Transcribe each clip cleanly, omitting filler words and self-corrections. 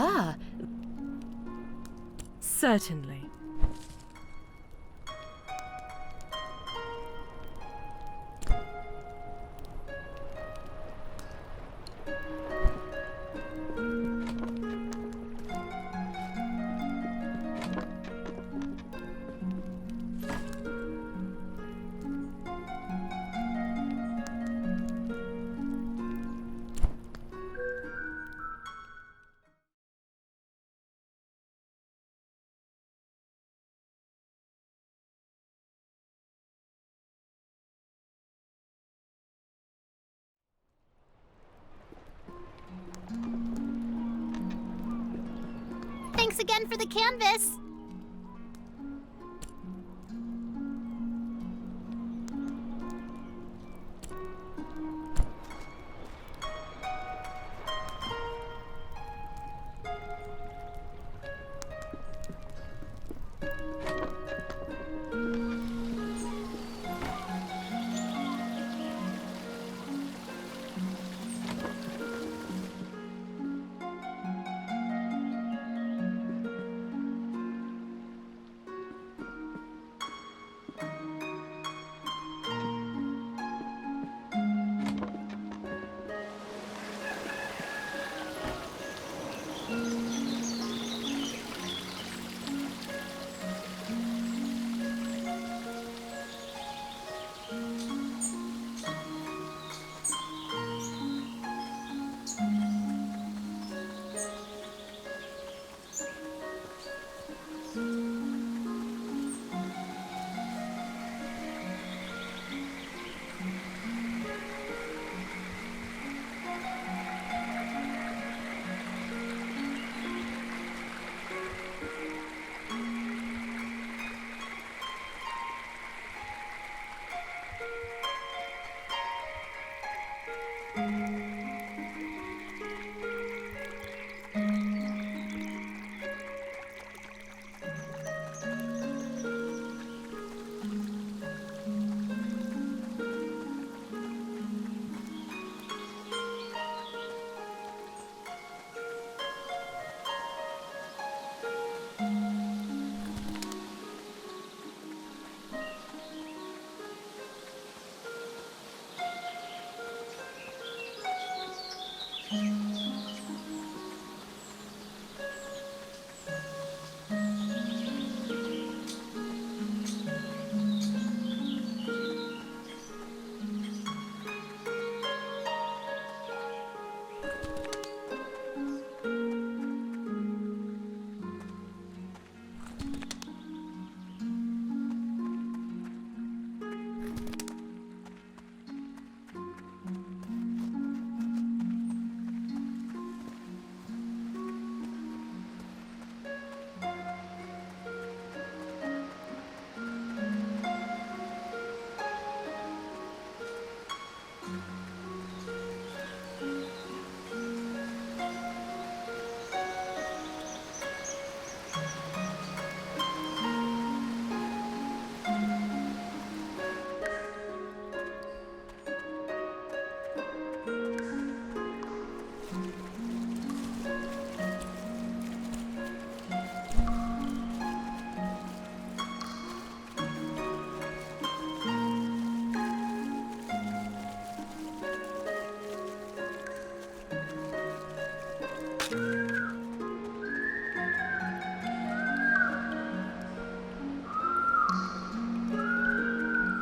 Ah, Certainly. Thanks again for the canvas.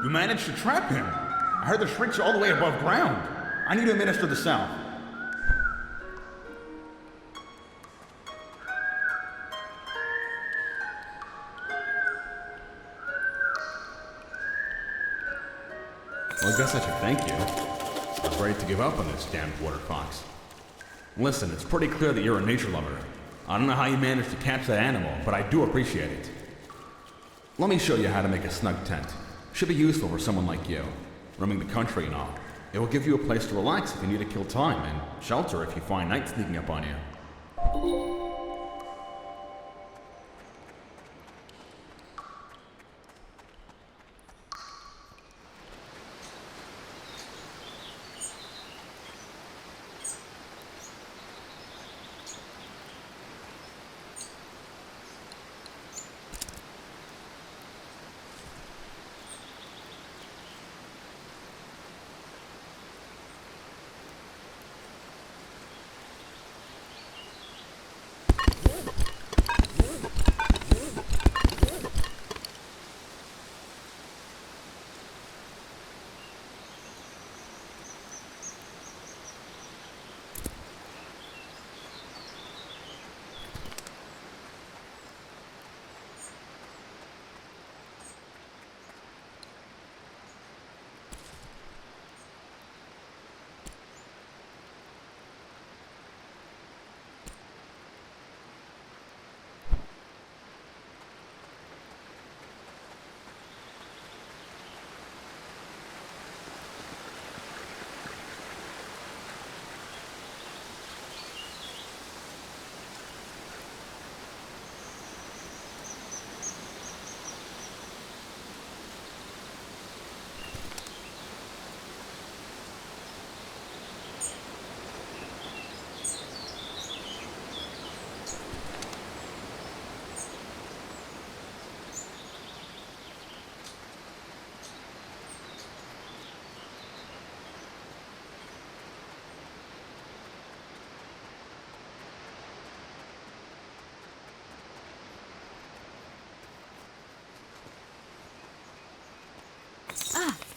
You managed to trap him. I heard the shrieks all the way above ground. I need to administer the salve. Well, I guess I should thank you. I was ready to give up on this damned water fox. Listen, it's pretty clear that you're a nature lover. I don't know how you managed to catch that animal, but I do appreciate it. Let me show you how to make a snug tent. Should be useful for someone like you, roaming the country and all. It will give you a place to relax if you need to kill time, and shelter if you find night sneaking up on you.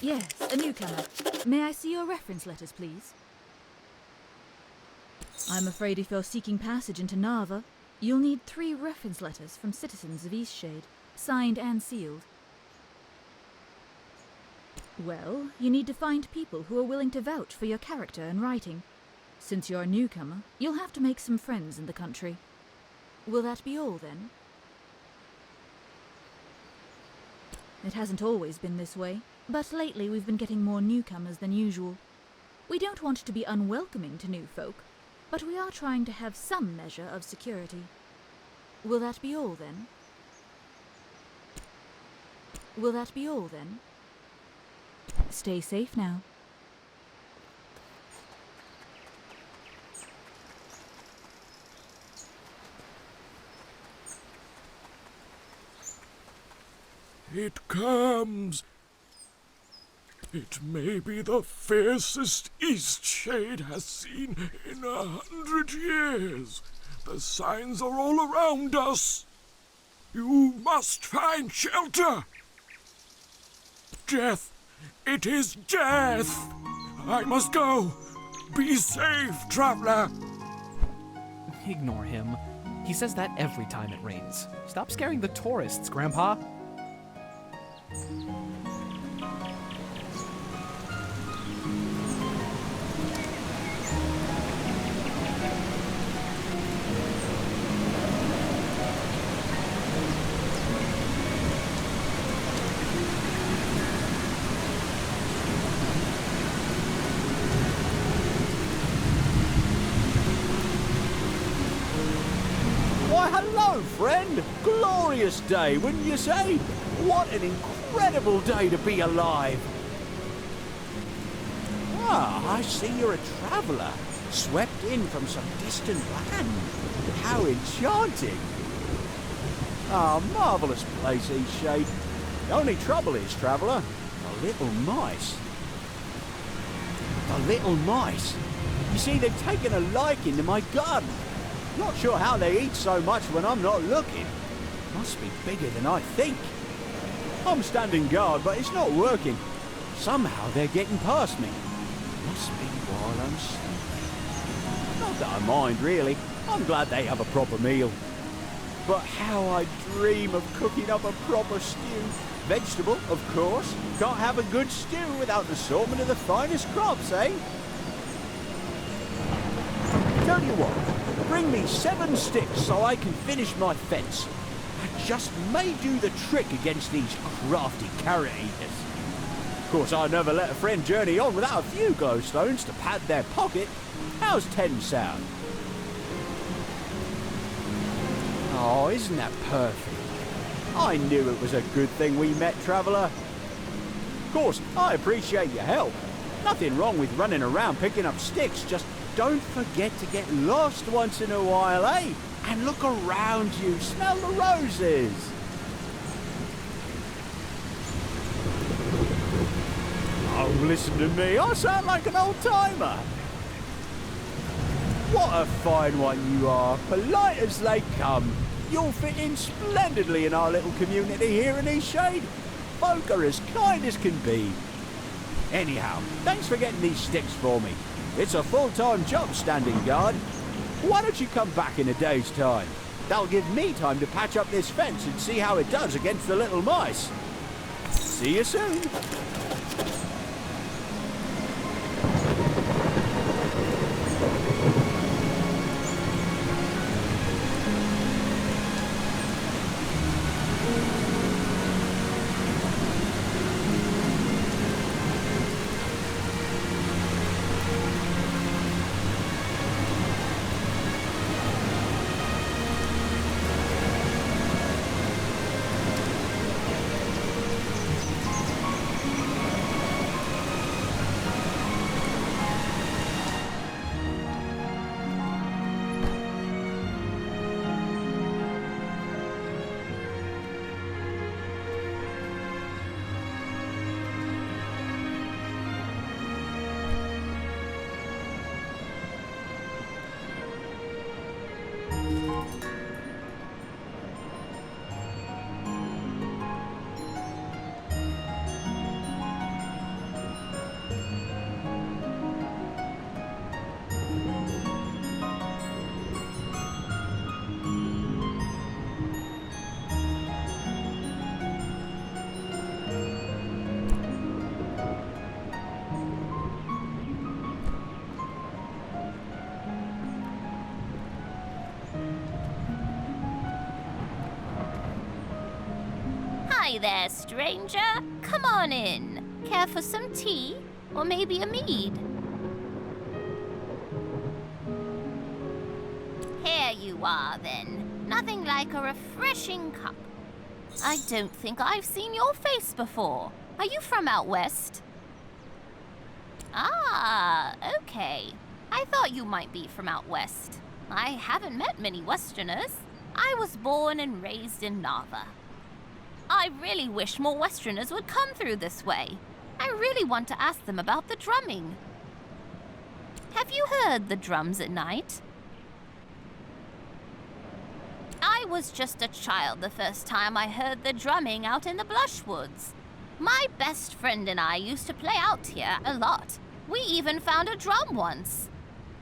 Yes, a newcomer. May I see your reference letters, please? I'm afraid if you're seeking passage into Nava, you'll need 3 reference letters from citizens of Eastshade, signed and sealed. Well, you need to find people who are willing to vouch for your character and writing. Since you're a newcomer, you'll have to make some friends in the country. Will that be all, then? It hasn't always been this way, but lately we've been getting more newcomers than usual. We don't want to be unwelcoming to new folk, but we are trying to have some measure of security. Will that be all, then? Will that be all, then? Stay safe now. It comes. It may be the fiercest Eastshade has seen in 100 years. The signs are all around us. You must find shelter. Death. It is death. I must go. Be safe, traveler. Ignore him. He says that every time it rains. Stop scaring the tourists, Grandpa. Why, hello, friend! Glorious day, wouldn't you say? What an incredible day to be alive! Ah, I see you're a traveller, swept in from some distant land. How enchanting! Ah, marvellous place, Eastshade. The only trouble is, traveller, the little mice. The little mice. You see, they've taken a liking to my garden. Not sure how they eat so much when I'm not looking. Must be bigger than I think. I'm standing guard, but it's not working. Somehow they're getting past me. Must be while I'm sleeping. Not that I mind, really. I'm glad they have a proper meal. But how I dream of cooking up a proper stew. Vegetable, of course. Can't have a good stew without an assortment of the finest crops, eh? Tell you what, bring me 7 sticks so I can finish my fence. I just may do the trick against these crafty carrot eaters. Of course, I never let a friend journey on without a few glowstones to pad their pocket. How's 10 sound? Oh, isn't that perfect? I knew it was a good thing we met, traveller. Of course, I appreciate your help. Nothing wrong with running around picking up sticks, just don't forget to get lost once in a while, eh? And look around you, smell the roses. Oh, listen to me, I sound like an old-timer. What a fine one you are, polite as they come. You'll fit in splendidly in our little community here in Eastshade. Folk are as kind as can be. Anyhow, thanks for getting these sticks for me. It's a full-time job standing guard. Why don't you come back in a day's time? That'll give me time to patch up this fence and see how it does against the little mice. See you soon. Hi there, stranger. Come on in. Care for some tea? Or maybe a mead? Here you are, then. Nothing like a refreshing cup. I don't think I've seen your face before. Are you from out west? Ah, okay. I thought you might be from out west. I haven't met many Westerners. I was born and raised in Nava. I really wish more Westerners would come through this way. I really want to ask them about the drumming. Have you heard the drums at night? I was just a child the first time I heard the drumming out in the Blushwoods. My best friend and I used to play out here a lot. We even found a drum once.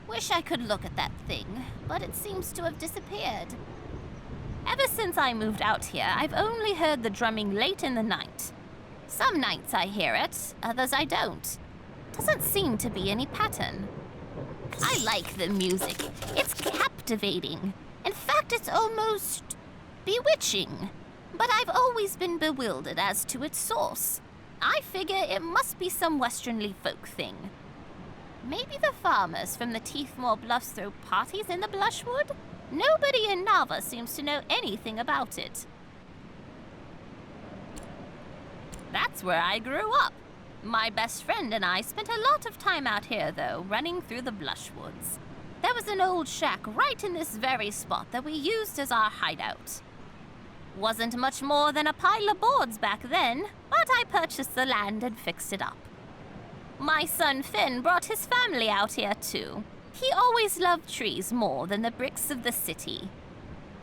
Wish I could look at that thing, but it seems to have disappeared. Ever since I moved out here, I've only heard the drumming late in the night. Some nights I hear it, others I don't. Doesn't seem to be any pattern. I like the music. It's captivating. In fact, it's almost bewitching. But I've always been bewildered as to its source. I figure it must be some Westernly folk thing. Maybe the farmers from the Teethmore Bluffs throw parties in the Blushwood? Nobody in Nava seems to know anything about it. That's where I grew up. My best friend and I spent a lot of time out here, though, running through the Blushwoods. There was an old shack right in this very spot that we used as our hideout. Wasn't much more than a pile of boards back then, but I purchased the land and fixed it up. My son Finn brought his family out here too. He always loved trees more than the bricks of the city.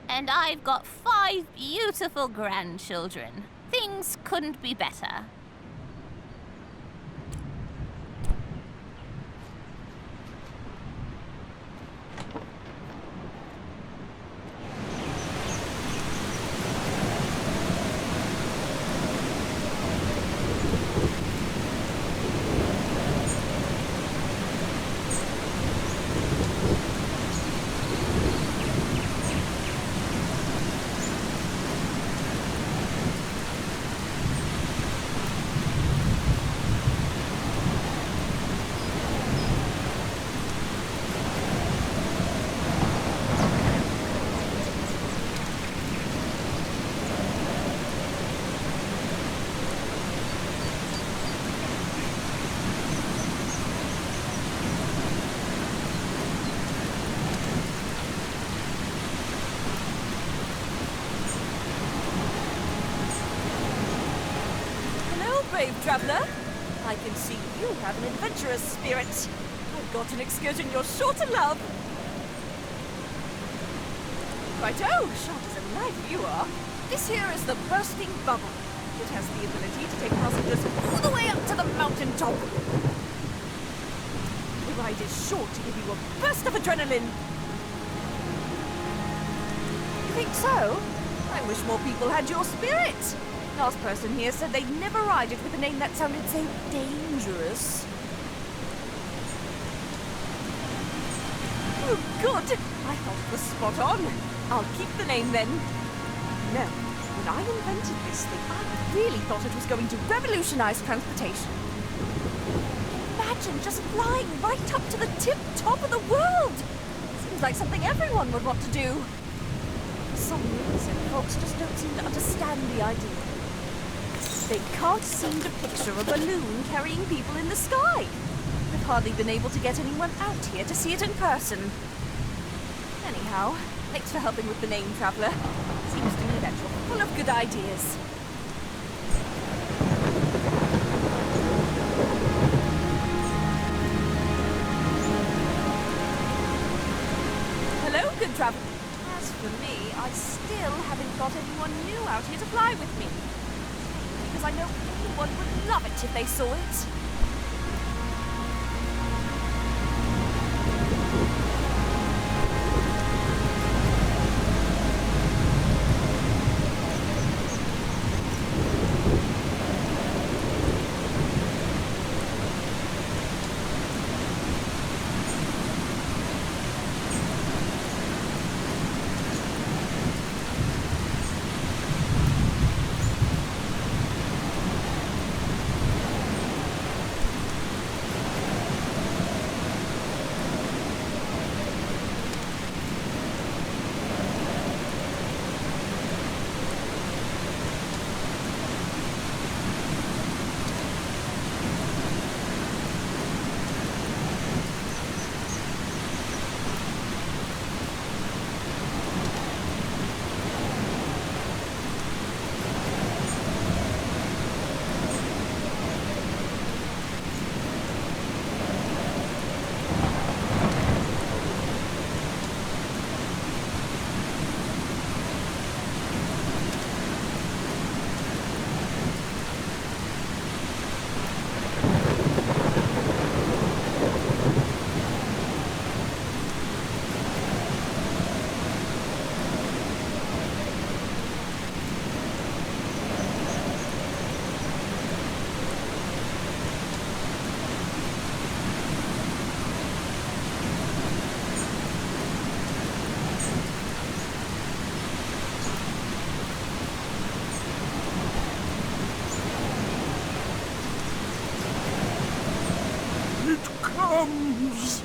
And I've got 5 beautiful grandchildren. Things couldn't be better. Brave traveler. I can see you have an adventurous spirit. I've got an excursion you're sure to love. Righto, sharp as a knife you are. This here is the bursting bubble. It has the ability to take passengers all the way up to the mountain top. The ride is sure to give you a burst of adrenaline. You think so? I wish more people had your spirit. Last person here said they'd never ride it with a name that sounded so dangerous. Oh, good! I thought it was spot on. I'll keep the name then. No, when I invented this thing, I really thought it was going to revolutionize transportation. Imagine just flying right up to the tip top of the world! Seems like something everyone would want to do. For some reason, folks just don't seem to understand the idea. They can't seem to picture a balloon carrying people in the sky. I've hardly been able to get anyone out here to see it in person. Anyhow, thanks for helping with the name, traveler. Seems to me that you're full of good ideas. Hello, good traveler. As for me, I still haven't got anyone new out here to fly with me. Because I know anyone would love it if they saw it. comes.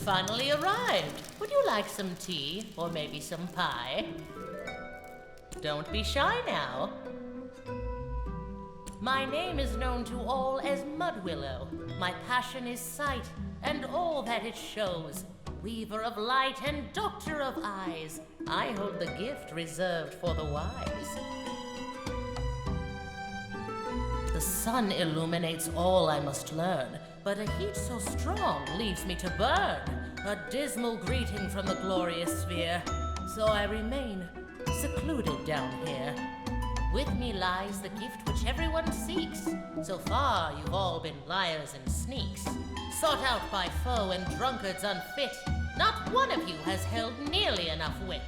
Finally arrived. Would you like some tea or maybe some pie? Don't be shy now. My name is known to all as Mudwillow. My passion is sight and all that it shows. Weaver of light and doctor of eyes. I hold the gift reserved for the wise. The sun illuminates all I must learn, but a heat so strong leaves me to burn. A dismal greeting from the glorious sphere, so I remain secluded down here. With me lies the gift which everyone seeks. So far you've all been liars and sneaks, sought out by foe and drunkards unfit. Not one of you has held nearly enough wit.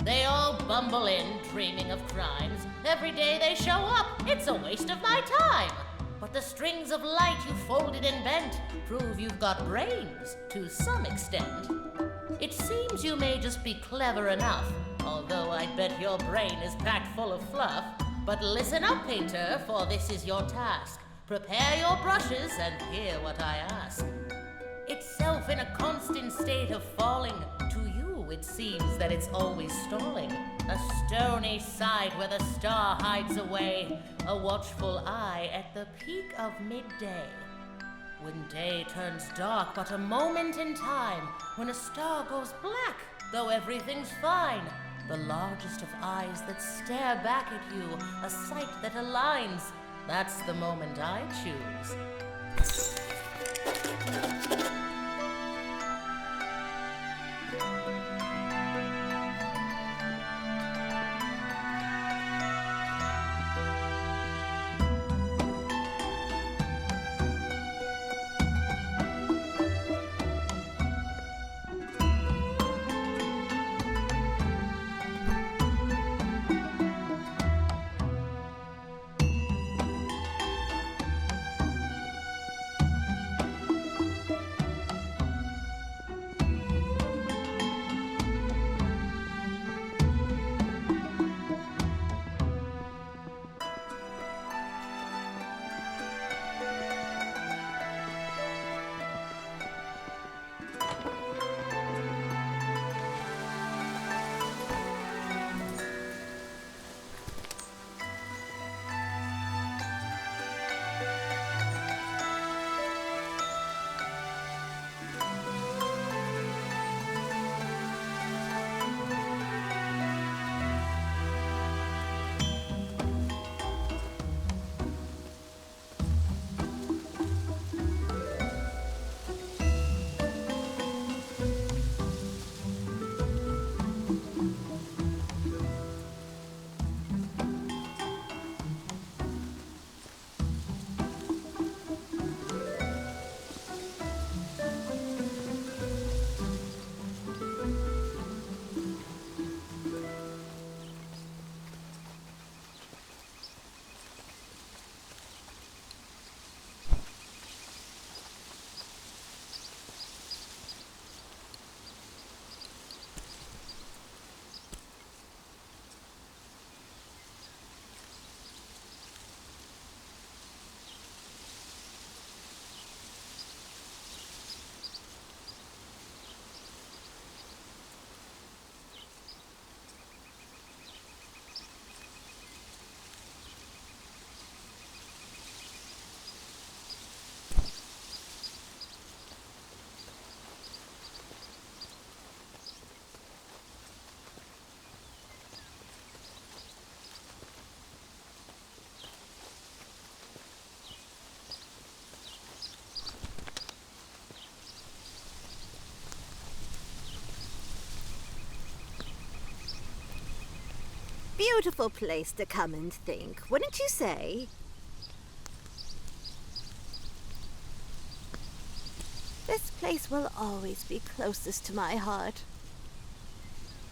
They all bumble in, dreaming of crimes. Every day they show up, it's a waste of my time. But the strings of light you folded and bent prove you've got brains, to some extent. It seems you may just be clever enough, although I bet your brain is packed full of fluff. But listen up, painter, for this is your task. Prepare your brushes and hear what I ask. Itself in a constant state of falling, to you it seems that it's always stalling. A stony side where the star hides away, a watchful eye at the peak of midday. When day turns dark, but a moment in time, when a star goes black, though everything's fine. The largest of eyes that stare back at you, a sight that aligns. That's the moment I choose. Beautiful place to come and think, wouldn't you say? This place will always be closest to my heart.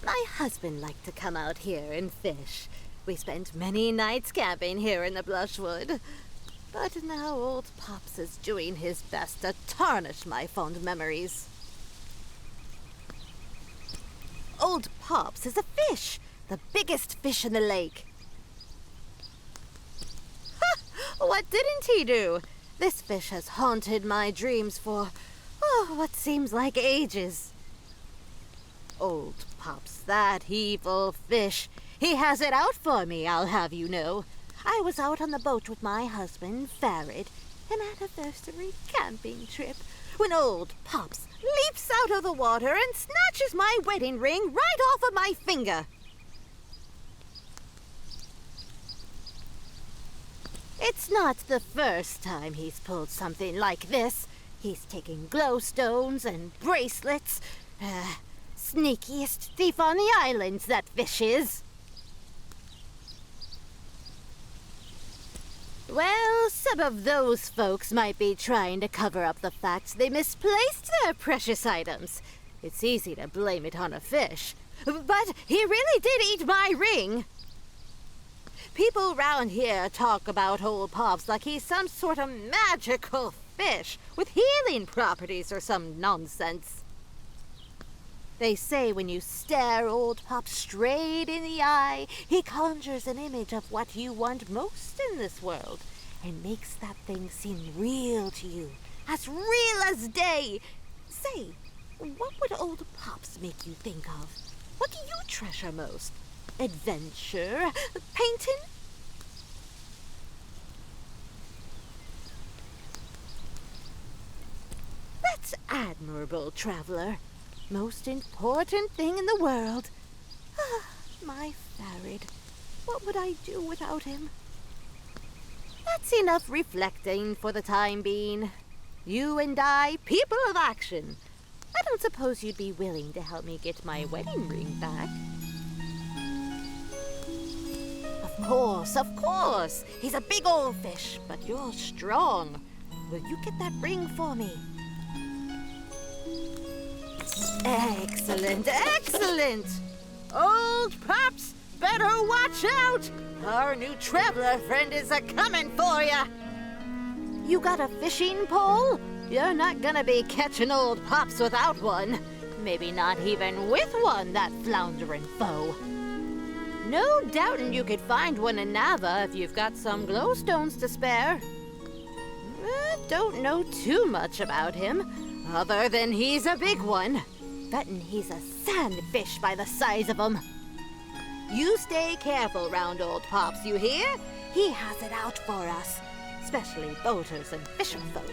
My husband liked to come out here and fish. We spent many nights camping here in the Blushwood. But now old Pops is doing his best to tarnish my fond memories. Old Pops is a fish! The biggest fish in the lake. Ha! What didn't he do? This fish has haunted my dreams for, what seems like ages. Old Pops, that evil fish. He has it out for me, I'll have you know. I was out on the boat with my husband, Farid, an anniversary camping trip, when old Pops leaps out of the water and snatches my wedding ring right off of my finger. It's not the first time he's pulled something like this. He's taken glowstones and bracelets. Sneakiest thief on the islands, that fish is. Well, some of those folks might be trying to cover up the fact they misplaced their precious items. It's easy to blame it on a fish. But he really did eat my ring. People round here talk about old Pops like he's some sort of magical fish with healing properties or some nonsense. They say when you stare old Pops straight in the eye, he conjures an image of what you want most in this world and makes that thing seem real to you, as real as day. Say, what would old Pops make you think of? What do you treasure most? Adventure? Painting? That's admirable, traveler. Most important thing in the world. My Farid. What would I do without him? That's enough reflecting for the time being. You and I, people of action. I don't suppose you'd be willing to help me get my wedding ring back. Of course. He's a big old fish, but you're strong. Will you get that ring for me? Excellent, excellent! Old Pops, better watch out! Our new traveler friend is a-coming for ya! You got a fishing pole? You're not gonna be catching Old Pops without one. Maybe not even with one, that floundering foe. No doubting you could find one in Nava if you've got some glowstones to spare. Don't know too much about him, other than he's a big one. Bettin' he's a sandfish by the size of him. You stay careful round Old Pops, you hear? He has it out for us, especially boaters and fisherfolk.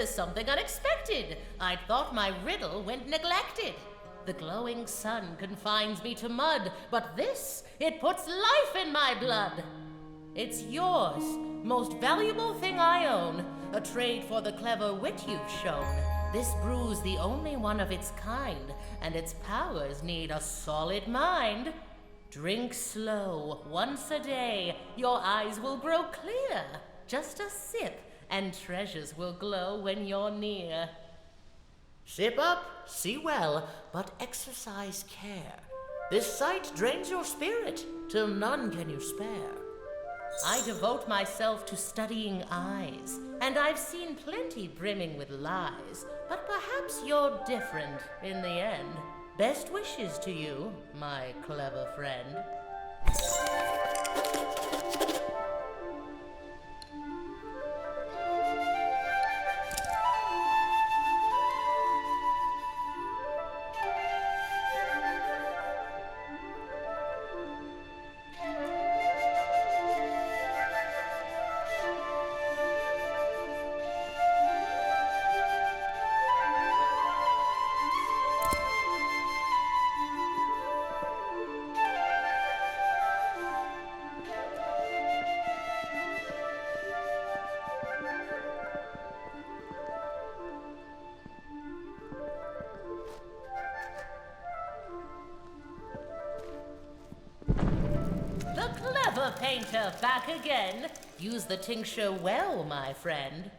is something unexpected. I thought my riddle went neglected. The glowing sun confines me to mud, but this, it puts life in my blood. It's yours, most valuable thing I own, a trade for the clever wit you've shown. This brew's the only one of its kind, and its powers need a solid mind. Drink slow, once a day, your eyes will grow clear. Just a sip, and treasures will glow when you're near. Sip up, see well, but exercise care. This sight drains your spirit, till none can you spare. I devote myself to studying eyes, and I've seen plenty brimming with lies, but perhaps you're different in the end. Best wishes to you, my clever friend. Painter back again. Use the tincture well, my friend.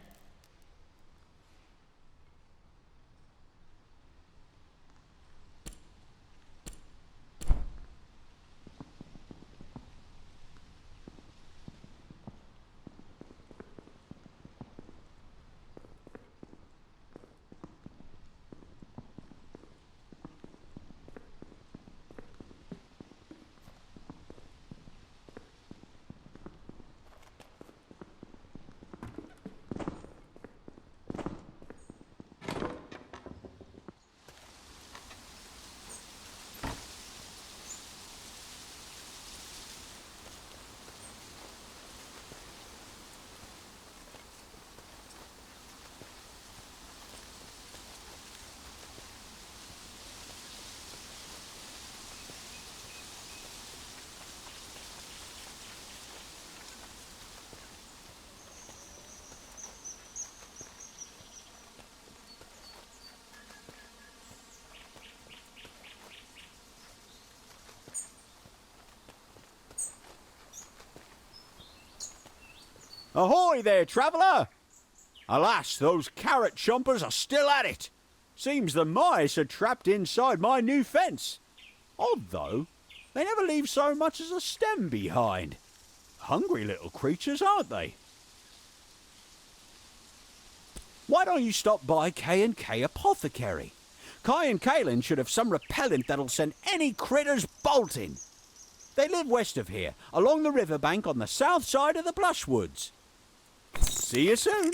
Ahoy there, traveller! Alas, those carrot chompers are still at it. Seems the mice are trapped inside my new fence. Odd, though. They never leave so much as a stem behind. Hungry little creatures, aren't they? Why don't you stop by K&K Apothecary? Kai and Kaylin should have some repellent that'll send any critters bolting. They live west of here, along the riverbank on the south side of the Blushwoods. See you soon.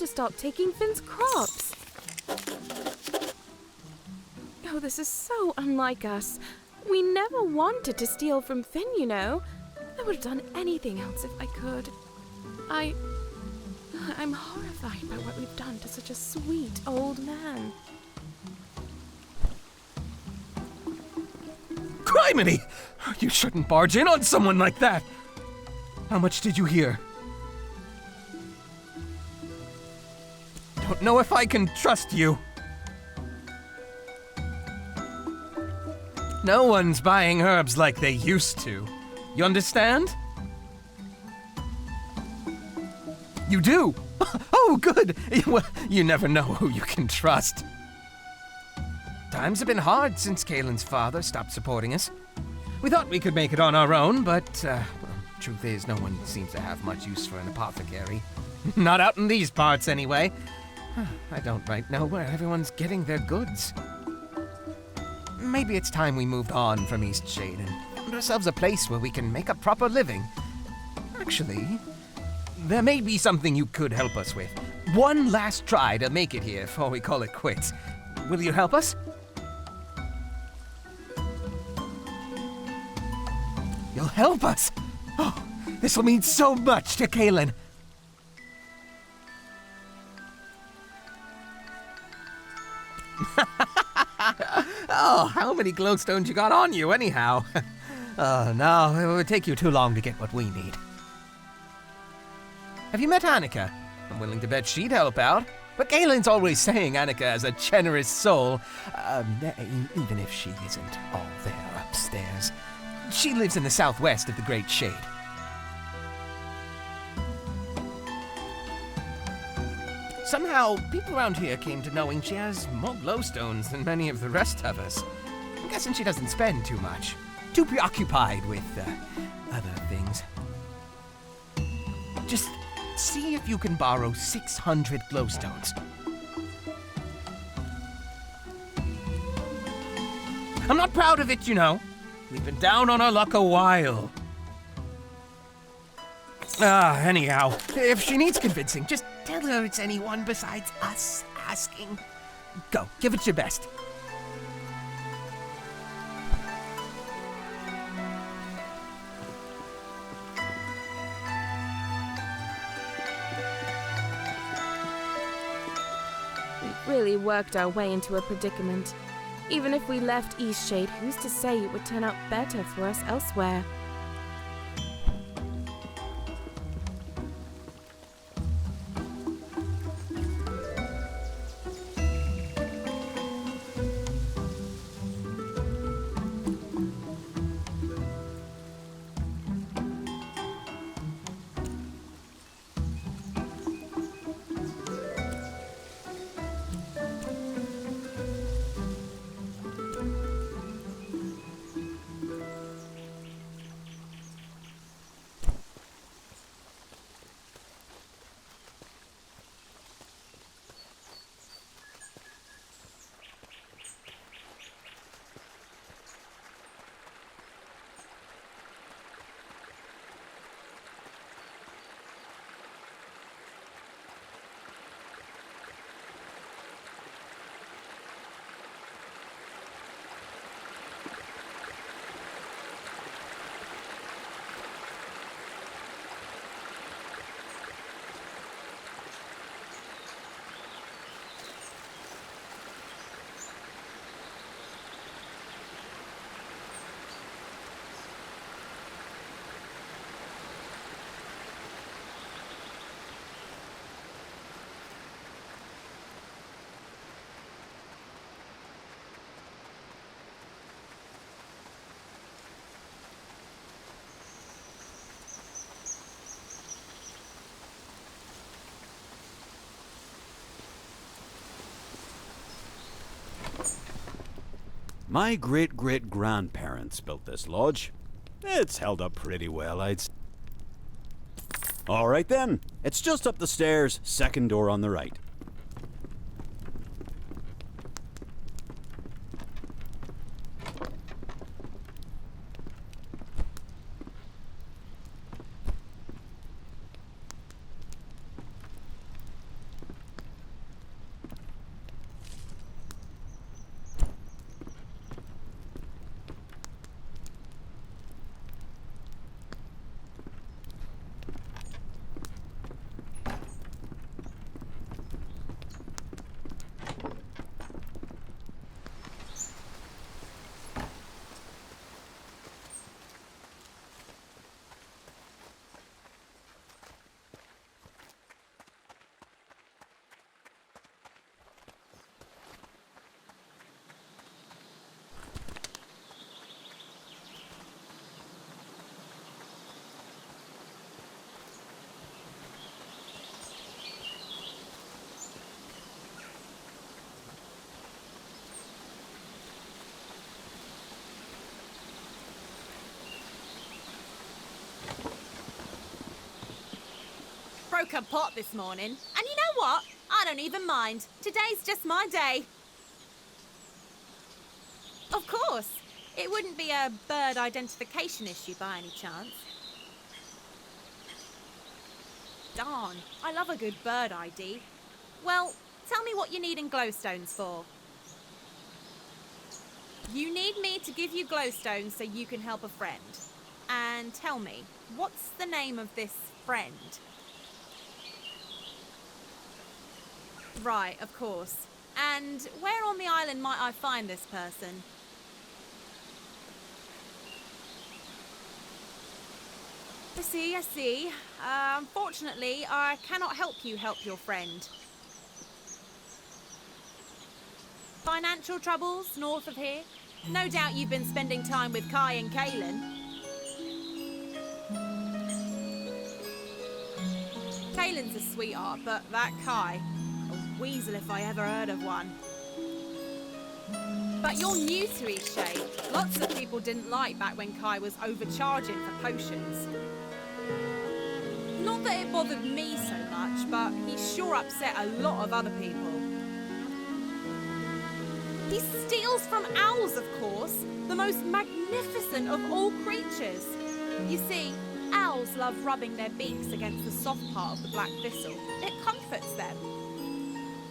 to stop taking Finn's crops. Oh, this is so unlike us. We never wanted to steal from Finn, you know. I would have done anything else if I could. I'm horrified by what we've done to such a sweet old man. Criminy! You shouldn't barge in on someone like that! How much did you hear? Don't know if I can trust you. No one's buying herbs like they used to. You understand? You do? Oh, good! Well, you never know who you can trust. Times have been hard since Kalen's father stopped supporting us. We thought we could make it on our own, but, well, truth is, no one seems to have much use for an apothecary. Not out in these parts, anyway. I don't right know where everyone's getting their goods. Maybe it's time we moved on from Eastshade and found ourselves a place where we can make a proper living. Actually, there may be something you could help us with. One last try to make it here before we call it quits. Will you help us? You'll help us? Oh, this will mean so much to Kalen. Oh, how many glowstones you got on you, anyhow? Oh, no, it would take you too long to get what we need. Have you met Annika? I'm willing to bet she'd help out. But Galen's always saying Annika has a generous soul. Even if she isn't all there upstairs. She lives in the southwest of the Great Shade. Somehow, people around here came to knowing she has more glowstones than many of the rest of us. I'm guessing she doesn't spend too much. Too preoccupied with, other things. Just see if you can borrow 600 glowstones. I'm not proud of it, you know. We've been down on our luck a while. Anyhow, if she needs convincing, just tell her it's anyone besides us asking. Go, give it your best. We've really worked our way into a predicament. Even if we left Eastshade, who's to say it would turn out better for us elsewhere? My great-great-grandparents built this lodge. It's held up pretty well, I'd say. All right then, it's just up the stairs, second door on the right. kaput this morning. And you know what? I don't even mind. Today's just my day. Of course. It wouldn't be a bird identification issue by any chance. Darn, I love a good bird ID. Well, tell me what you need in glowstones for. You need me to give you glowstones so you can help a friend. And tell me, what's the name of this friend? Right, of course. And where on the island might I find this person? I see. Unfortunately, I cannot help you help your friend. Financial troubles north of here? No doubt you've been spending time with Kai and Kaylin. Kaylin's a sweetheart, but that Kai, a weasel if I ever heard of one. But you're new to Eastshade. Lots of people didn't like back when Kai was overcharging for potions. Not that it bothered me so much, but he sure upset a lot of other people. He steals from owls, of course, the most magnificent of all creatures. You see, owls love rubbing their beaks against the soft part of the black thistle. It comforts them.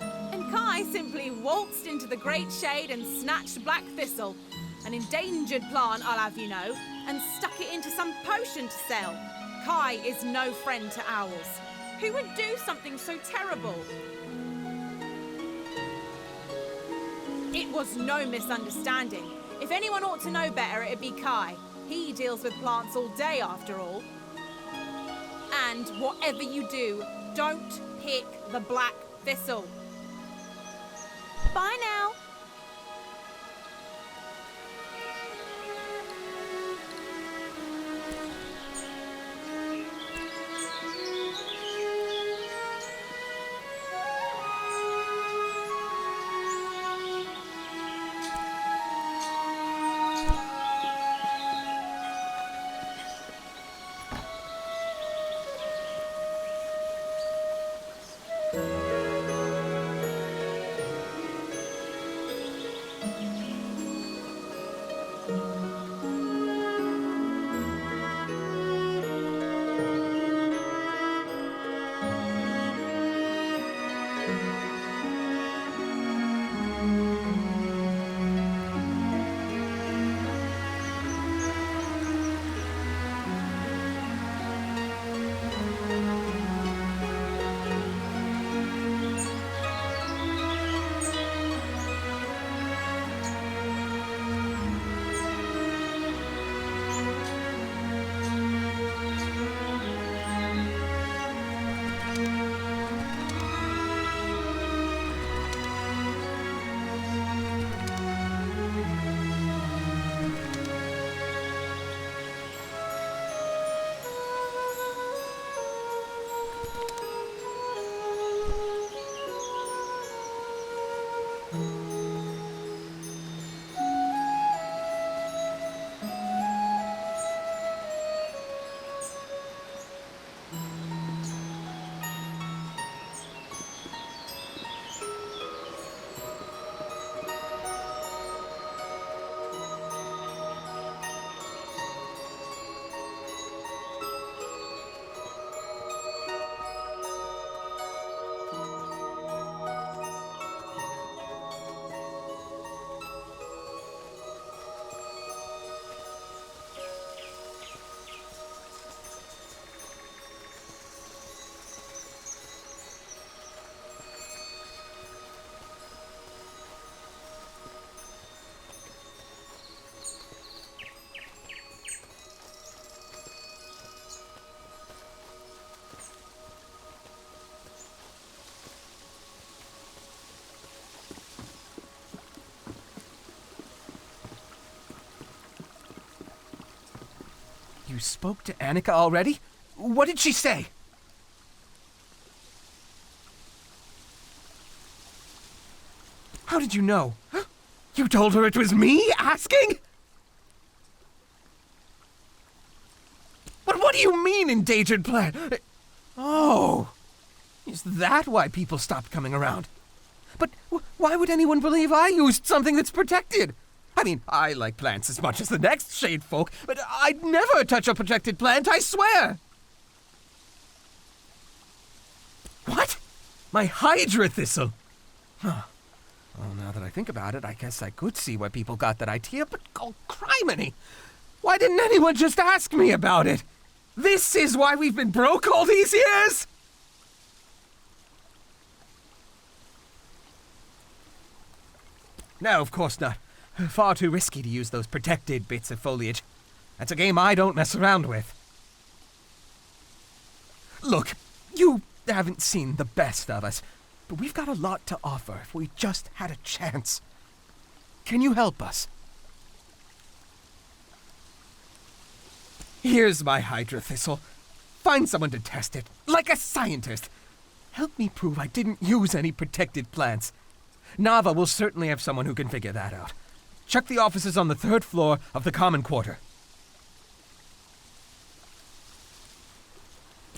And Kai simply waltzed into the great shade and snatched black thistle, an endangered plant, I'll have you know, and stuck it into some potion to sell. Kai is no friend to owls. Who would do something so terrible? It was no misunderstanding. If anyone ought to know better, it'd be Kai. He deals with plants all day, after all. And whatever you do, don't pick the black thistle. Bye now. You spoke to Annika already? What did she say? How did you know? You told her it was me asking? But what do you mean, endangered plant? Oh, Is that why people stopped coming around? But why would anyone believe I used something that's protected? I mean, I like plants as much as the next shade folk, but I'd never touch a protected plant, I swear! What? My Hydra thistle? Huh. Well, now that I think about it, I guess I could see where people got that idea, but oh, criminy! Why didn't anyone just ask me about it? This is why we've been broke all these years? No, of course not. Far too risky to use those protected bits of foliage. That's a game I don't mess around with. Look, you haven't seen the best of us, but we've got a lot to offer if we just had a chance. Can you help us? Here's my Hydra thistle. Find someone to test it, like a scientist. Help me prove I didn't use any protected plants. Nava will certainly have someone who can figure that out. Check the offices on the 3rd floor of the common quarter.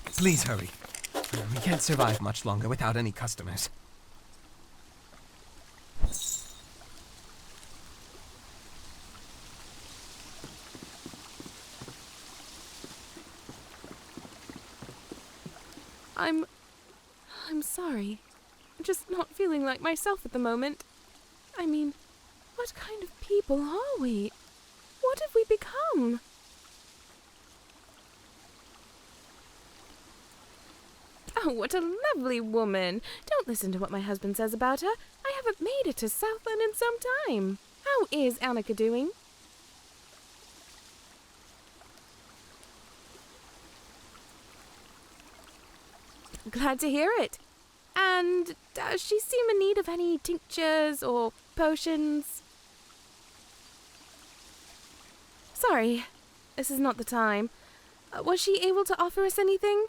Please hurry. We can't survive much longer without any customers. I'm sorry. I'm just not feeling like myself at the moment. I mean, what kind of people are we? What have we become? Oh, what a lovely woman. Don't listen to what my husband says about her. I haven't made it to Southland in some time. How is Annika doing? Glad to hear it. And does she seem in need of any tinctures or potions? Sorry, this is not the time. Was she able to offer us anything?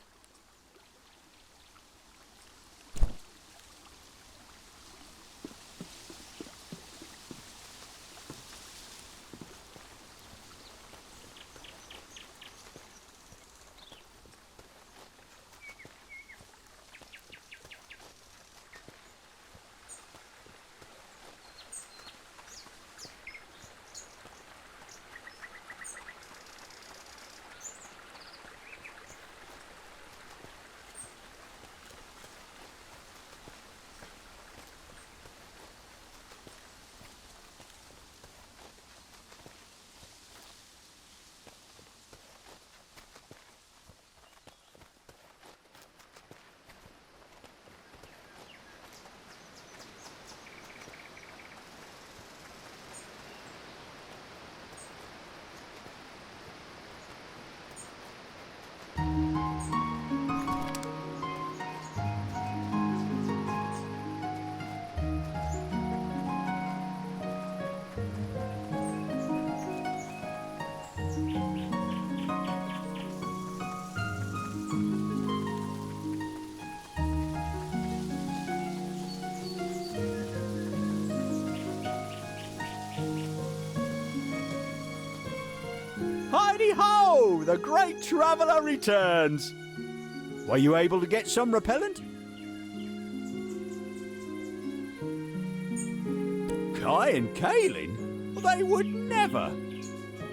Heidi-ho! The great traveller returns! Were you able to get some repellent? Kai and Kaylin? Well, they would never!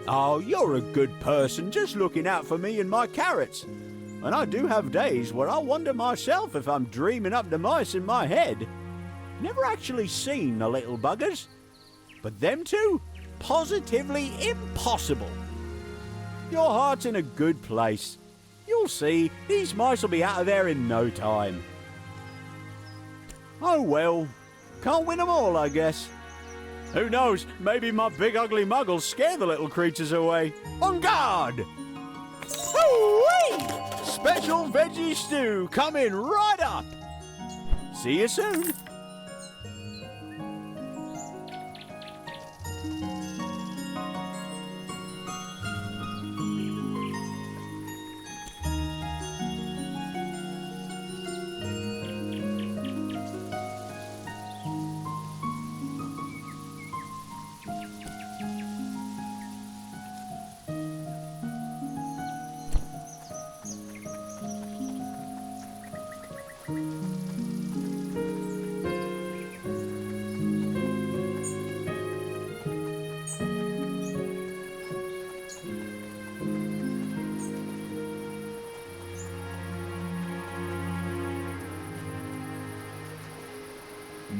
Oh, you're a good person, just looking out for me and my carrots. And I do have days where I wonder myself if I'm dreaming up the mice in my head. Never actually seen the little buggers. But them two? Positively impossible. Your heart's in a good place. You'll see, these mice will be out of there in no time. Oh well, can't win them all, I guess. Who knows, maybe my big ugly mug will scare the little creatures away. On guard! Woo-wee! Special veggie stew coming right up. See you soon.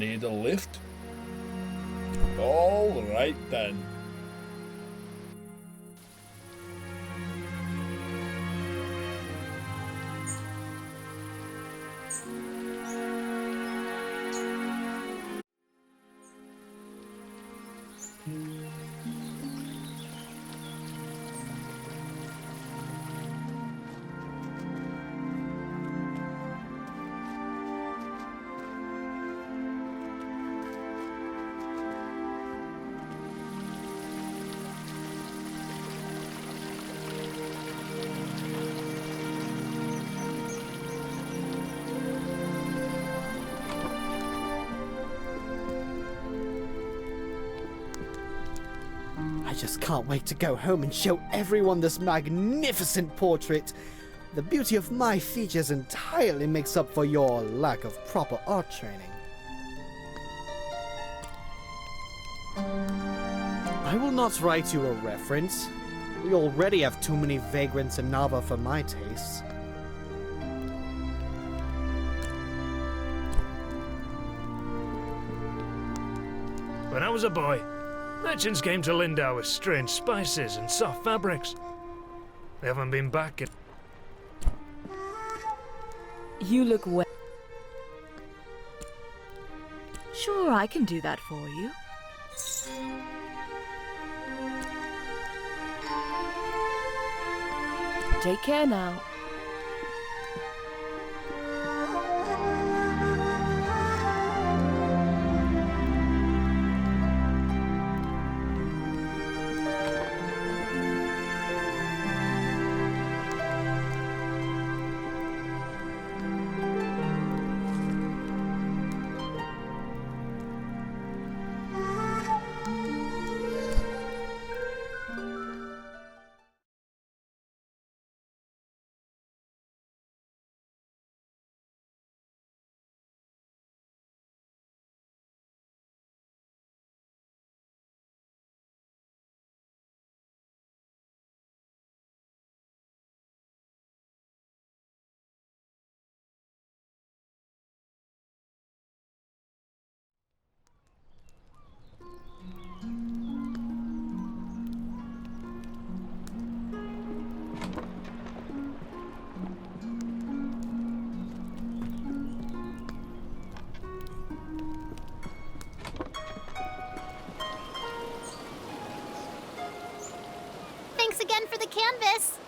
need a lift? All right then. I just can't wait to go home and show everyone this magnificent portrait. The beauty of my features entirely makes up for your lack of proper art training. I will not write you a reference. We already have too many vagrants in Nava for my tastes. When I was a boy, merchants came to Lindau with strange spices and soft fabrics. They haven't been back in... You look well. Sure, I can do that for you. Take care now. Thanks again for the canvas.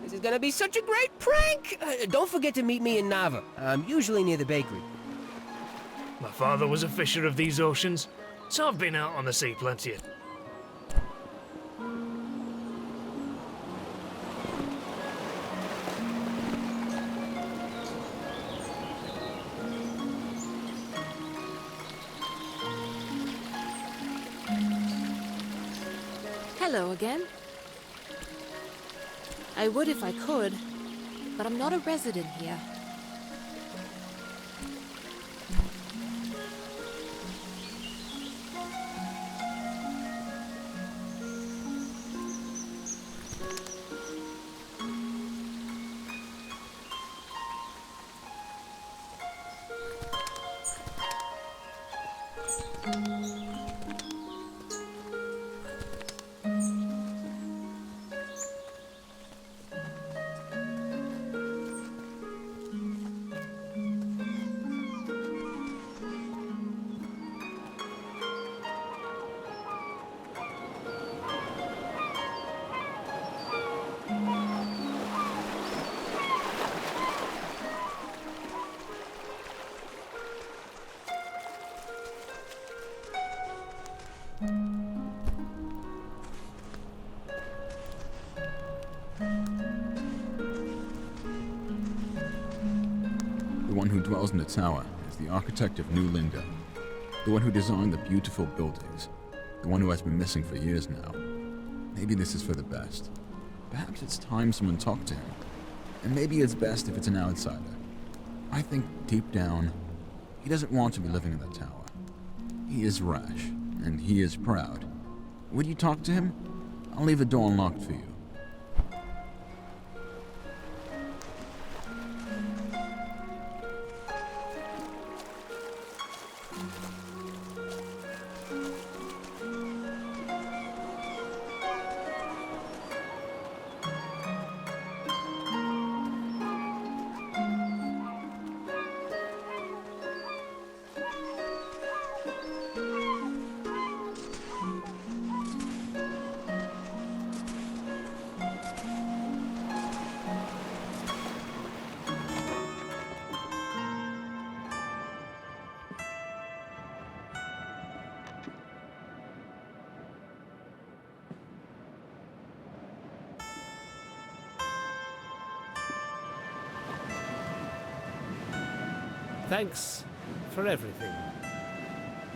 This is gonna be such a great prank! Don't forget to meet me in Nava. I'm usually near the bakery. My father was a fisher of these oceans, so I've been out on the sea plenty of... Hello again. I would if I could, but I'm not a resident here. The one who dwells in the tower is the architect of New Lindau. The one who designed the beautiful buildings. The one who has been missing for years now. Maybe this is for the best. Perhaps it's time someone talked to him. And maybe it's best if it's an outsider. I think deep down, he doesn't want to be living in that tower. He is rash, and he is proud. Would you talk to him? I'll leave the door unlocked for you. Thanks for everything.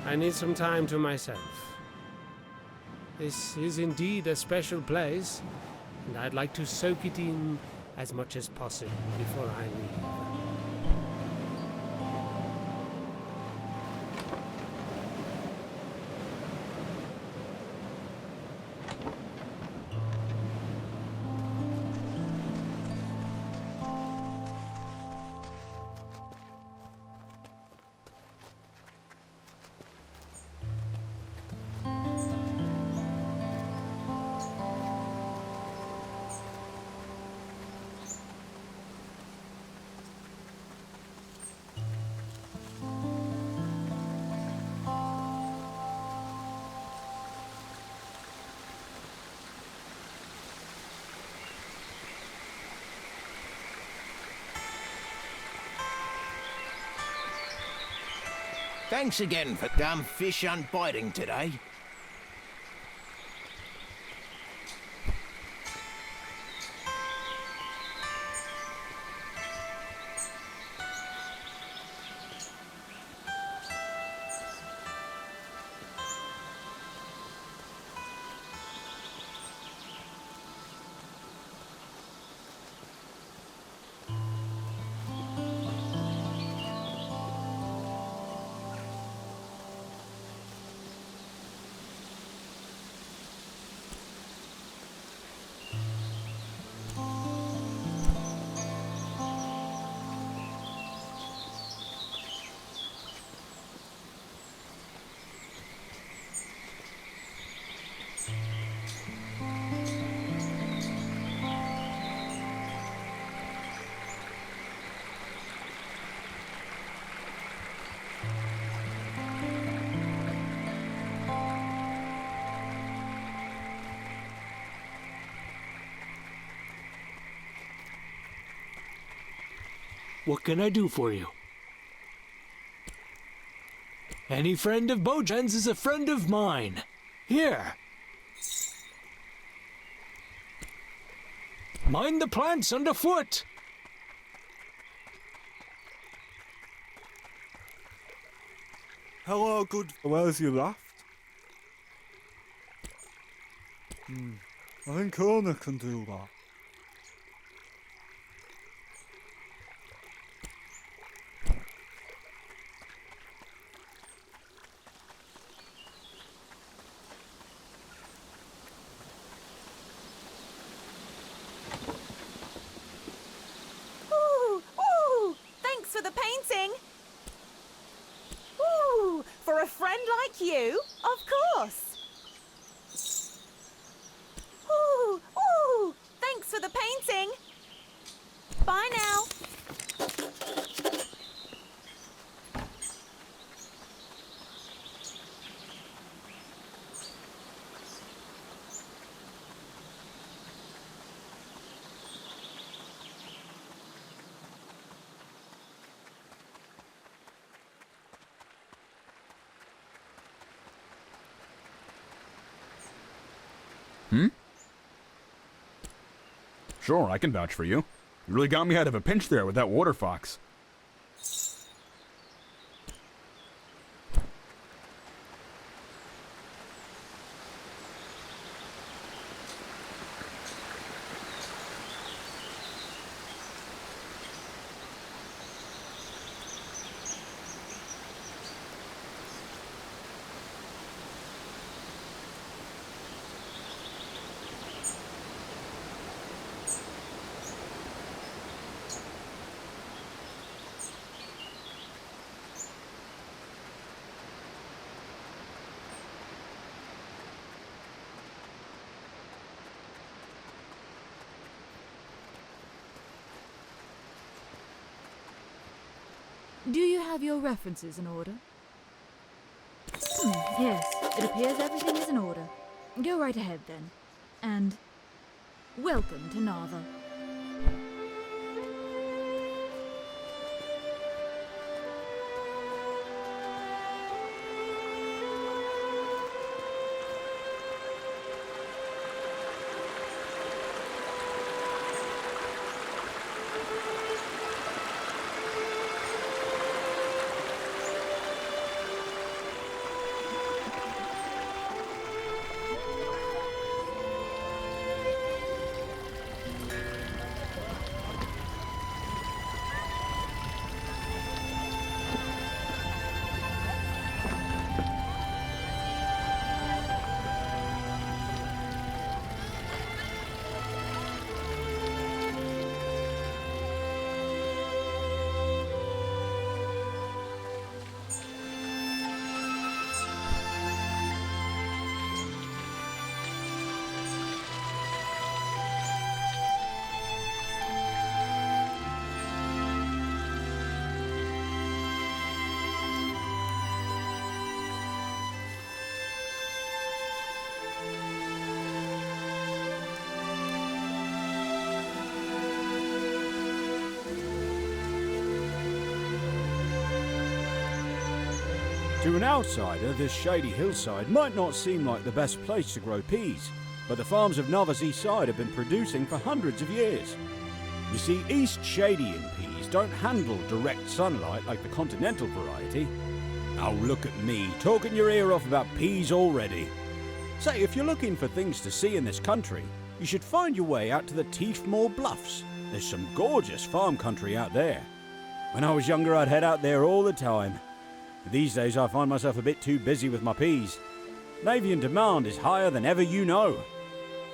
I need some time to myself. This is indeed a special place, and I'd like to soak it in as much as possible before I leave. Thanks again for damn fish aren't biting today. What can I do for you? Any friend of Bojan's is a friend of mine. Here. Mind the plants underfoot. Hello, good. Where's you left? I think Ona can do that. For the painting. Ooh, for a friend like you, of course. Ooh, thanks for the painting. Bye now. Sure, I can vouch for you. You really got me out of a pinch there with that water fox. Do you have your references in order? Yes, it appears everything is in order. Go right ahead then. And welcome to Nava. To an outsider, this shady hillside might not seem like the best place to grow peas, but the farms of Nava's east side have been producing for hundreds of years. You see, Eastshadian peas don't handle direct sunlight like the continental variety. Oh, look at me, talking your ear off about peas already. Say, if you're looking for things to see in this country, you should find your way out to the Teefmore Bluffs. There's some gorgeous farm country out there. When I was younger, I'd head out there all the time. These days I find myself a bit too busy with my peas. Navian demand is higher than ever you know.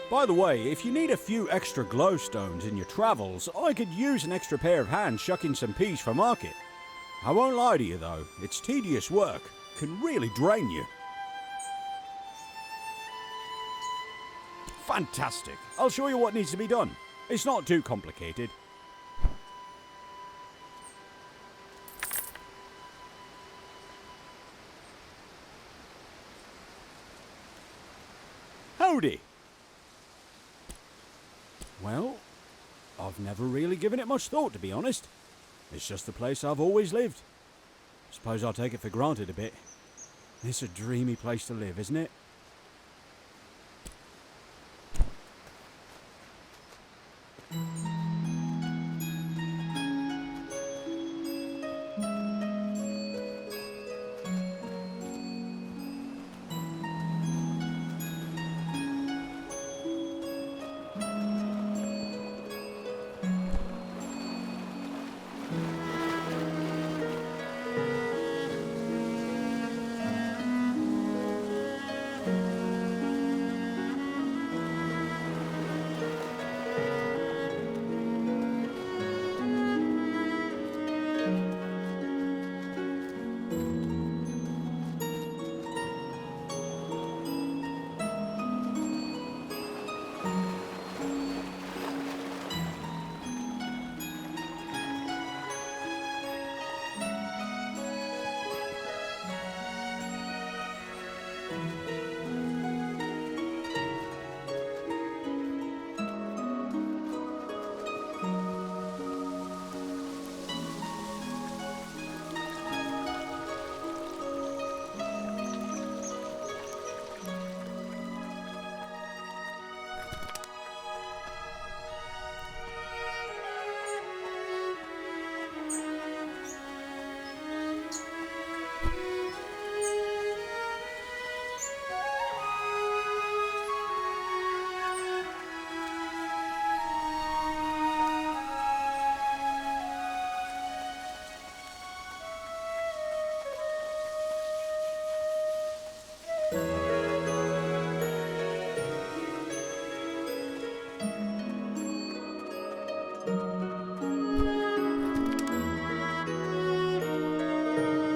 By the way, if you need a few extra glowstones in your travels, I could use an extra pair of hands shucking some peas for market. I won't lie to you though, it's tedious work, can really drain you. Fantastic, I'll show you what needs to be done. It's not too complicated. Howdy! Well, I've never really given it much thought, to be honest. It's just the place I've always lived. Suppose I'll take it for granted a bit. It's a dreamy place to live, isn't it?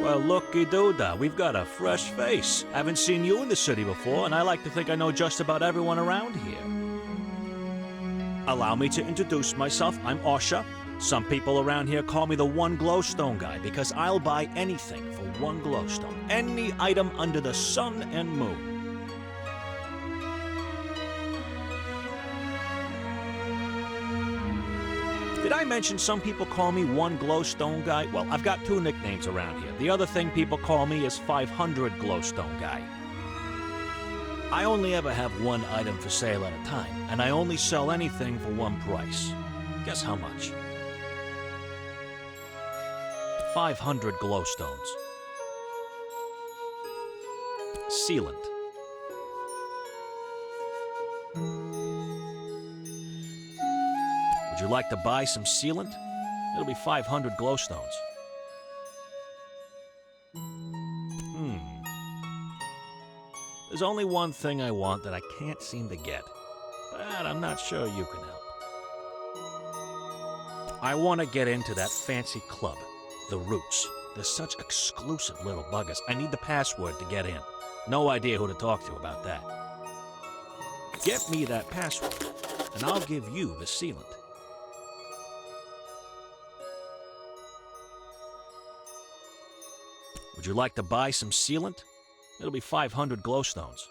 Well, looky doodah, we've got a fresh face. Haven't seen you in the city before, and I like to think I know just about everyone around here. Allow me to introduce myself. I'm Osha. Some people around here call me the one glowstone guy because I'll buy anything for one glowstone. Any item under the sun and moon. Did I mention some people call me one glowstone guy? Well, I've got two nicknames around here. The other thing people call me is 500 glowstone guy. I only ever have one item for sale at a time, and I only sell anything for one price. Guess how much? 500 glowstones. Sealant. Would you like to buy some sealant? It'll be 500 glowstones. There's only one thing I want that I can't seem to get, but I'm not sure you can help. I want to get into that fancy club, the Roots. They're such exclusive little buggers. I need the password to get in. No idea who to talk to about that. Get me that password, and I'll give you the sealant. Would you like to buy some sealant? It'll be 500 glowstones.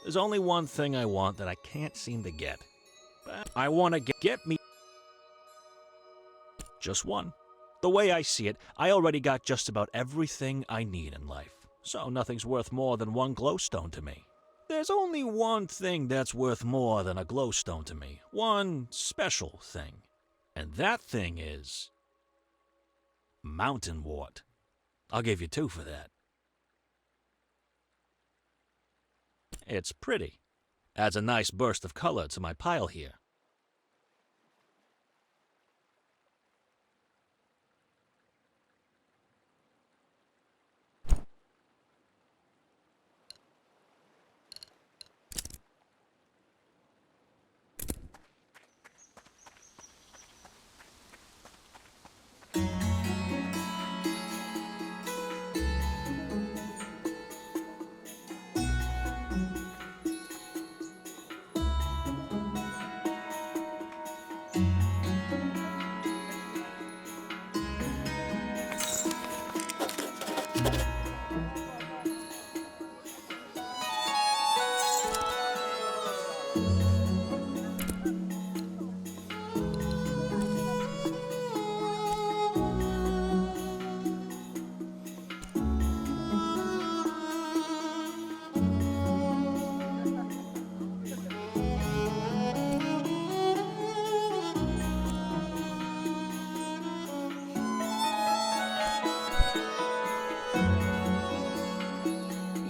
There's only one thing I want that I can't seem to get. But I want to get me just one. The way I see it, I already got just about everything I need in life. So nothing's worth more than one glowstone to me. There's only one thing that's worth more than a glowstone to me. One special thing. And that thing is mountain wart. I'll give you 2 for that. It's pretty. Adds a nice burst of color to my pile here.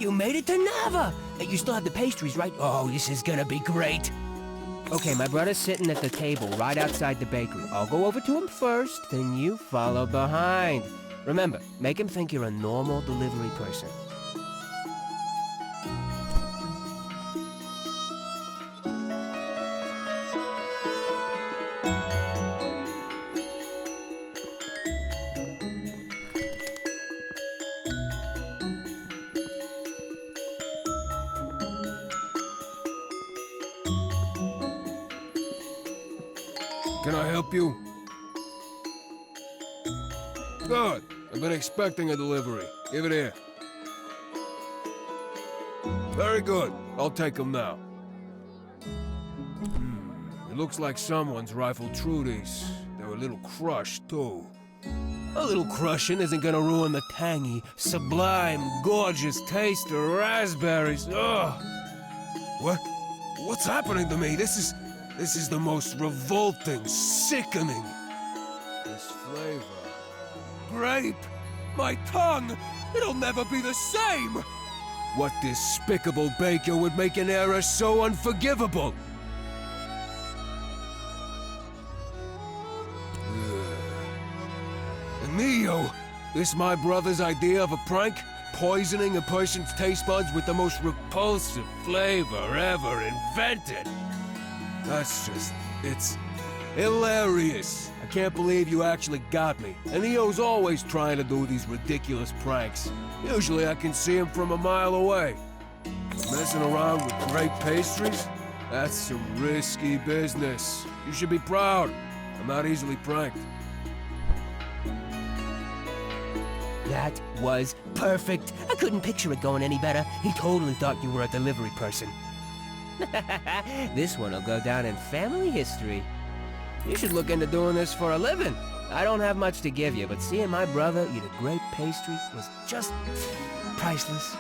You made it to Nava! You still have the pastries, right? Oh, this is gonna be great. Okay, my brother's sitting at the table right outside the bakery. I'll go over to him first, then you follow behind. Remember, make him think you're a normal delivery person. Can I help you? Good. I've been expecting a delivery. Give it here. Very good. I'll take them now. It looks like someone's rifled through these. They're a little crushed, too. A little crushing isn't gonna ruin the tangy, sublime, gorgeous taste of raspberries. Ugh! What's happening to me? This is the most revolting, sickening. This flavor. Grape! My tongue! It'll never be the same! What despicable baker would make an error so unforgivable? Neo! This my brother's idea of a prank? Poisoning a person's taste buds with the most repulsive flavor ever invented? It's hilarious. I can't believe you actually got me. And Neo's always trying to do these ridiculous pranks. Usually I can see him from a mile away. But messing around with grape pastries? That's some risky business. You should be proud. I'm not easily pranked. That was perfect. I couldn't picture it going any better. He totally thought you were a delivery person. This one will go down in family history. You should look into doing this for a living. I don't have much to give you, but seeing my brother eat a great pastry was just priceless.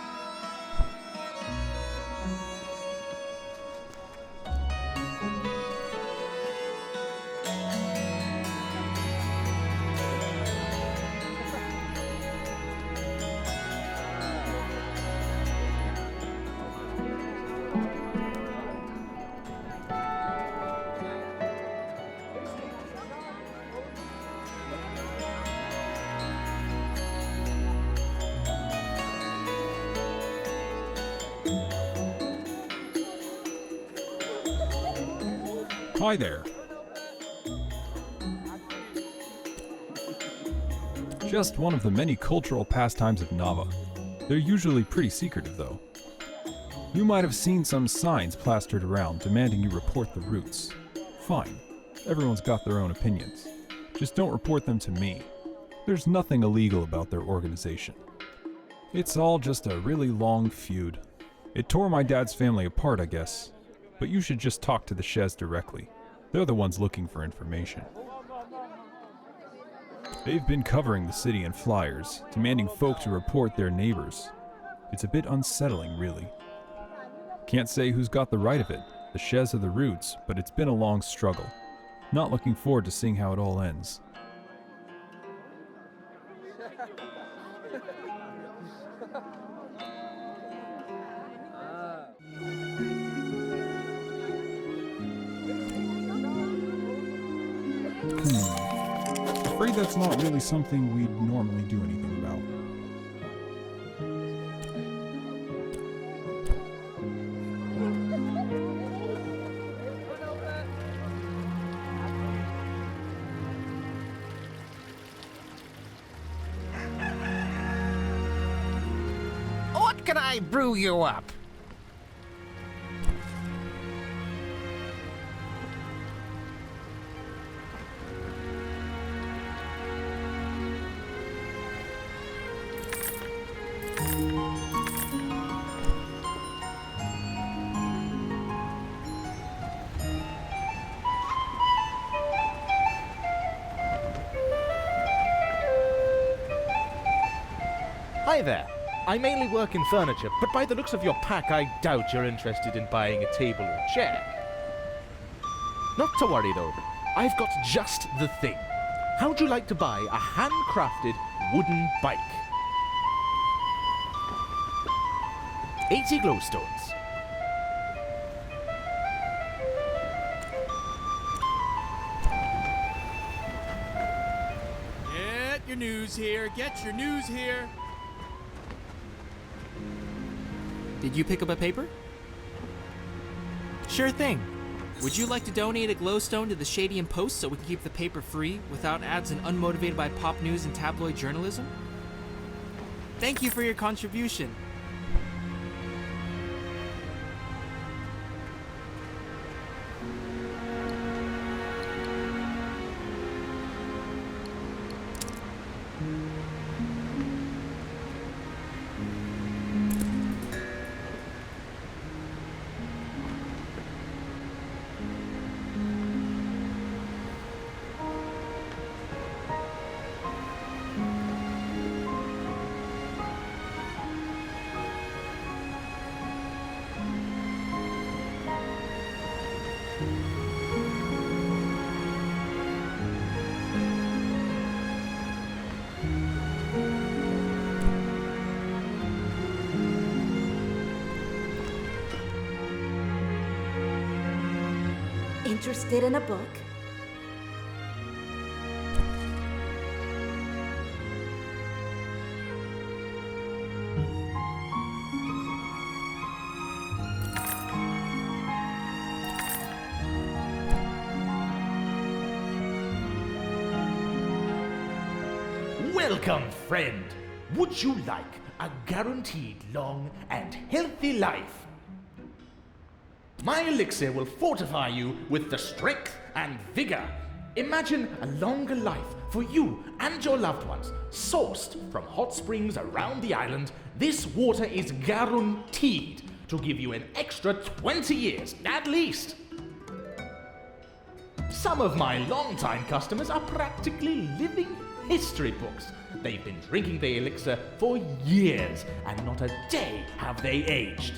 Hi there. Just one of the many cultural pastimes of Nava. They're usually pretty secretive, though. You might have seen some signs plastered around demanding you report the roots. Fine. Everyone's got their own opinions. Just don't report them to me. There's nothing illegal about their organization. It's all just a really long feud. It tore my dad's family apart, I guess. But you should just talk to the Shez directly. They're the ones looking for information. They've been covering the city in flyers, demanding folk to report their neighbors. It's a bit unsettling, really. Can't say who's got the right of it, the Shez or the Roots, but it's been a long struggle. Not looking forward to seeing how it all ends. Afraid that's not really something we'd normally do anything about. What can I brew you up? Hi there. I mainly work in furniture, but by the looks of your pack, I doubt you're interested in buying a table or chair. Not to worry though, I've got just the thing. How'd you like to buy a handcrafted wooden bike? 80 glowstones. Get your news here, get your news here. Did you pick up a paper? Sure thing. Would you like to donate a glowstone to the Shadian Post so we can keep the paper free without ads and unmotivated by pop news and tabloid journalism? Thank you for your contribution. Interested in a book? Welcome, friend. Would you like a guaranteed long and healthy life? My elixir will fortify you with the strength and vigor. Imagine a longer life for you and your loved ones. Sourced from hot springs around the island, this water is guaranteed to give you an extra 20 years, at least. Some of my longtime customers are practically living history books. They've been drinking the elixir for years, and not a day have they aged.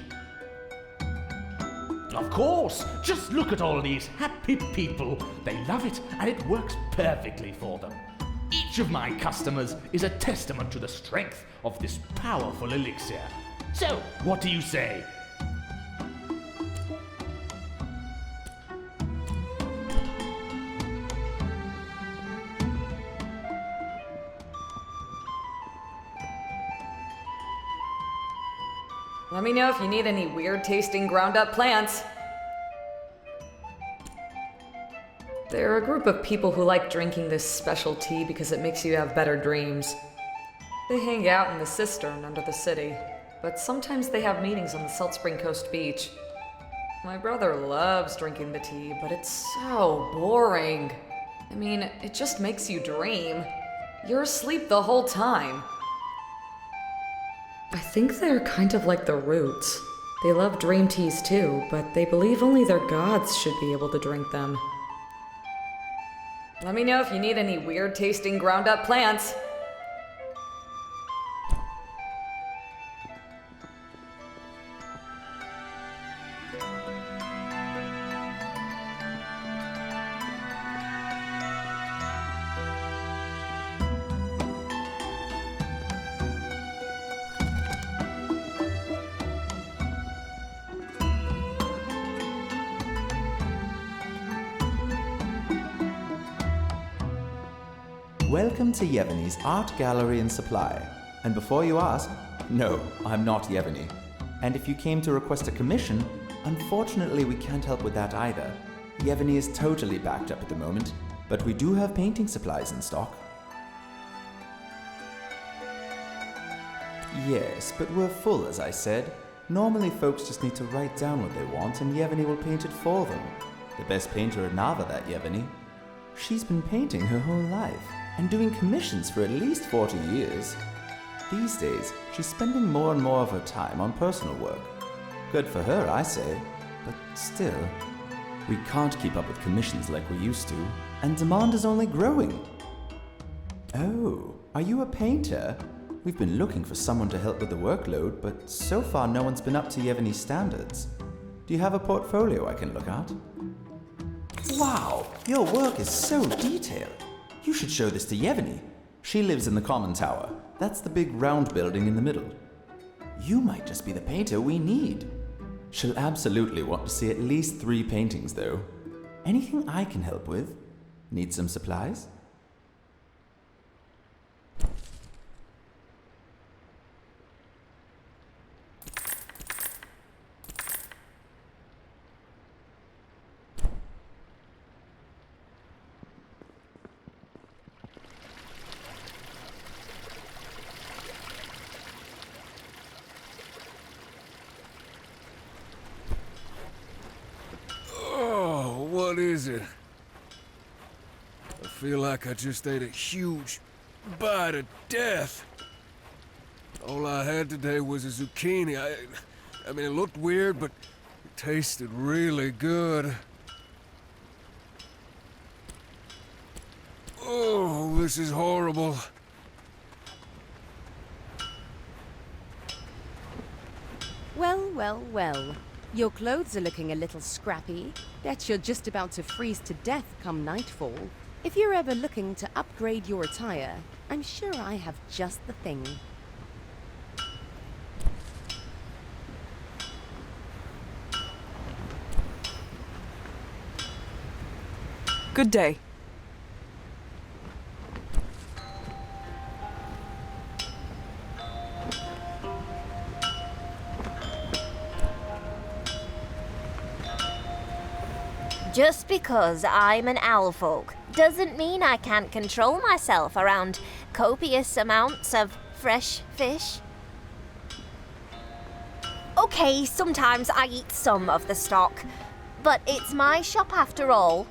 Of course, just look at all these happy people. They love it, and it works perfectly for them. Each of my customers is a testament to the strength of this powerful elixir. So, what do you say? Let me know if you need any weird-tasting ground-up plants. They're a group of people who like drinking this special tea because it makes you have better dreams. They hang out in the cistern under the city, but sometimes they have meetings on the Salt Spring Coast beach. My brother loves drinking the tea, but it's so boring. I mean, it just makes you dream. You're asleep the whole time. I think they're kind of like the Roots. They love dream teas too, but they believe only their gods should be able to drink them. Let me know if you need any weird-tasting ground-up plants. Welcome to Yevony's Art Gallery and Supply. And before you ask, no, I'm not Yevony. And if you came to request a commission, unfortunately we can't help with that either. Yevony is totally backed up at the moment, but we do have painting supplies in stock. Yes, but we're full, as I said. Normally folks just need to write down what they want and Yevony will paint it for them. The best painter at Nava, that Yevony. She's been painting her whole life, and doing commissions for at least 40 years. These days, she's spending more and more of her time on personal work. Good for her, I say, but still, we can't keep up with commissions like we used to, and demand is only growing. Oh, are you a painter? We've been looking for someone to help with the workload, but so far no one's been up to Yevony's standards. Do you have a portfolio I can look at? Wow, your work is so detailed. You should show this to Yevony. She lives in the common tower. That's the big round building in the middle. You might just be the painter we need. She'll absolutely want to see at least 3 paintings, though. Anything I can help with? Need some supplies? What is it? I feel like I just ate a huge bite of death. All I had today was a zucchini. I mean, it looked weird, but it tasted really good. Oh, this is horrible. Well, well, well. Your clothes are looking a little scrappy. Bet you're just about to freeze to death come nightfall. If you're ever looking to upgrade your attire, I'm sure I have just the thing. Good day. Just because I'm an owlfolk doesn't mean I can't control myself around copious amounts of fresh fish. Okay, sometimes I eat some of the stock, but it's my shop after all.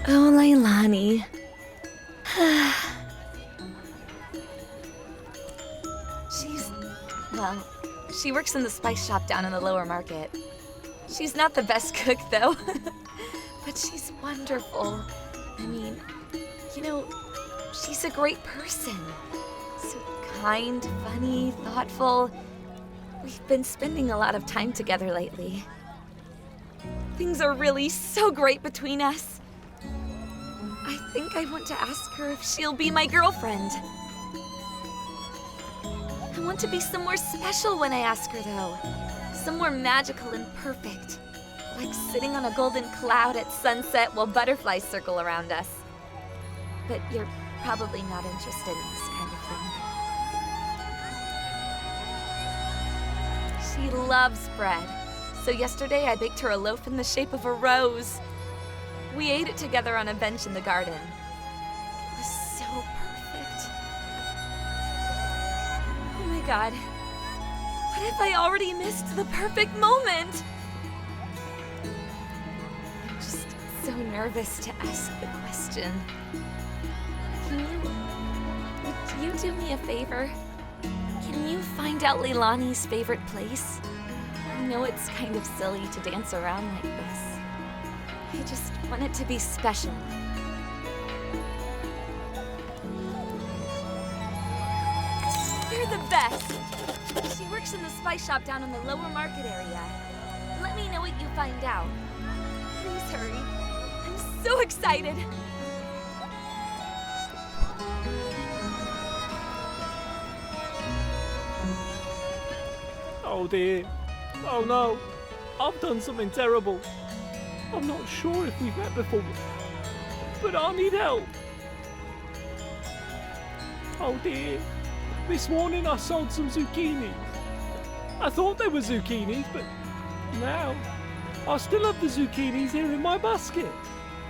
Oh, Leilani. Well, she works in the spice shop down in the lower market. She's not the best cook, though. But she's wonderful. I mean, you know, she's a great person. So kind, funny, thoughtful. We've been spending a lot of time together lately. Things are really so great between us. I think I want to ask her if she'll be my girlfriend. I want to be somewhere special when I ask her, though. Somewhere magical and perfect. Like sitting on a golden cloud at sunset while butterflies circle around us. But you're probably not interested in this kind of thing. She loves bread. So yesterday I baked her a loaf in the shape of a rose. We ate it together on a bench in the garden. It was so perfect. Oh my god. What if I already missed the perfect moment? I'm just so nervous to ask the question. Would you do me a favor? Can you find out Leilani's favorite place? I know it's kind of silly to dance around like this. I just want it to be special. You're the best! She works in the spice shop down in the lower market area. Let me know what you find out. Please hurry. I'm so excited! Oh dear. Oh no. I've done something terrible. I'm not sure if we've met before, but I need help. Oh dear. This morning I sold some zucchinis. I thought they were zucchinis, but now I still have the zucchinis here in my basket.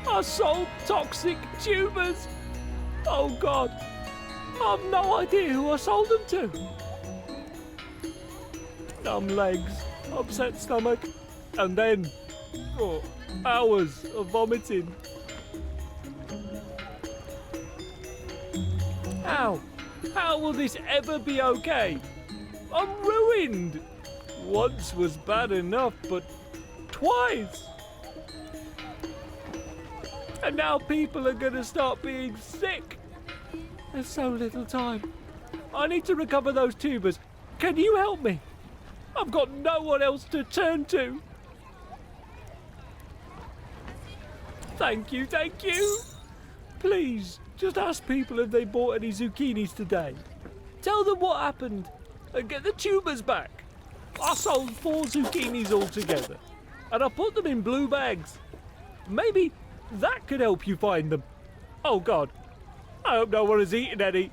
I sold toxic tubers. Oh God. I've no idea who I sold them to. Numb legs, upset stomach, and then hours of vomiting. How? How will this ever be okay? I'm ruined. Once was bad enough, but twice. And now people are gonna start being sick. There's so little time. I need to recover those tubers. Can you help me? I've got no one else to turn to. Thank you, thank you. Please, just ask people if they bought any zucchinis today. Tell them what happened and get the tubers back. I sold 4 zucchinis altogether, and I put them in blue bags. Maybe that could help you find them. Oh God, I hope no one has eaten any.